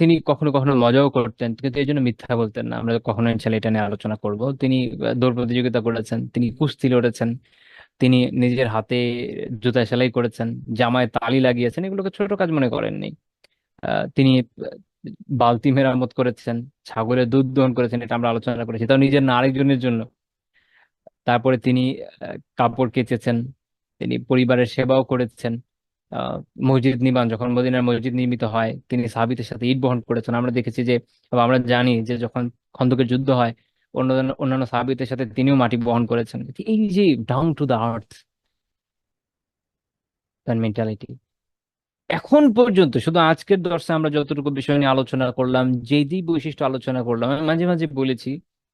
তিনি কখনো কখনো মজাও করতেন, কিন্তু এই জন্য মিথ্যা বলতেন না। আমরা কখনো ইনশাল্লাহ এটা নিয়ে আলোচনা করব। তিনি দৌড় প্রতিযোগিতা করেছেন, তিনি কুস্তি লড়েছেন, তিনি নিজের হাতে জুতা সেলাই করেছেন, জামায় তালি লাগিয়েছেন, এগুলোকে ছোট কাজ মনে করেননি। তিনি বালতি মেরামত করেছেন, ছাগলের দুধ দহন করেছেন, এটা আমরা আলোচনা করেছি, তাও নিজের না আরেকজনের জন্য। তারপরে তিনি কাপড় কেচেছেন, তিনি পরিবারের সেবাও করেছেন। আহ, মসজিদ নির্মাণ, যখন মদিনার মসজিদ নির্মিত হয়, তিনি সাহাবীদের সাথে ইট বহন করেছেন। আমরা দেখেছি যে, বা আমরা জানি যে যখন খন্দকের যুদ্ধ হয়, অন্যান্য সাহাবীদের সাথে তিনিও মাটি বহন করেছেন। এই যে ডাউন টু দা আর্থ তার মেন্টালিটি, এখন পর্যন্ত শুধু আজকের দর্শে আমরা যতটুকু বিষয় নিয়ে আলোচনা করলাম, যেই যেই বৈশিষ্ট্য আলোচনা করলাম, আমি মাঝে মাঝে বলেছি,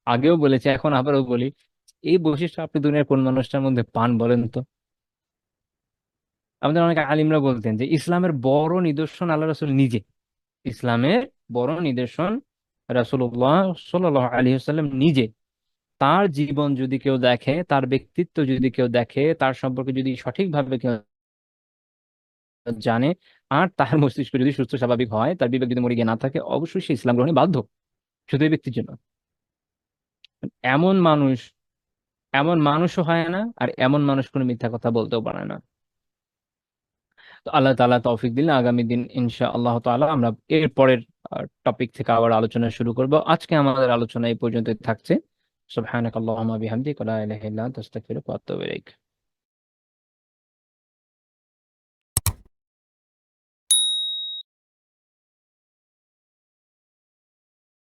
আগেও বলেছি, এখন আবারও বলি, এই বৈশিষ্ট্য আপনি দুনিয়ার কোন মানুষটার মধ্যে পান বলেন তো? আমাদের অনেক আলিমরা বলতেন যে ইসলামের বড় নিদর্শন আল্লাহ রাসূল নিজে। ইসলামের বড় নিদর্শন রাসূলুল্লাহ সাল্লাল্লাহু আলাইহি ওয়াসাল্লাম নিজে। তার জীবন যদি কেউ দেখে, তার ব্যক্তিত্ব যদি কেউ দেখে, তার সম্পর্কে যদি সঠিকভাবে কেউ জানে, আর তার মস্তিষ্ক যদি সুস্থ স্বাভাবিক হয়, তার বিবেক যদি মরে গিয়ে না থাকে, অবশ্যই সে ইসলাম গ্রহণে বাধ্য, শুধু এই ব্যক্তির জন্য। এমন মানুষ, এমন মানুষও হয় না, আর এমন মানুষ কোনো মিথ্যা কথা বলতেও পারে না। তো আল্লাহ তাআলা তৌফিক দিলে আগামী দিন ইনশা আল্লাহ তাআলা আমরা এর পরের টপিক থেকে আবার আলোচনা শুরু করব। আজকে আমাদের আলোচনা এই পর্যন্তই থাকছে। সুবহানাকাল্লাহুম্মা বিহামদিকা লা ইলাহা ইল্লা আনতা আস্তাগফিরুকা ওয়া আতুবু ইলাইক।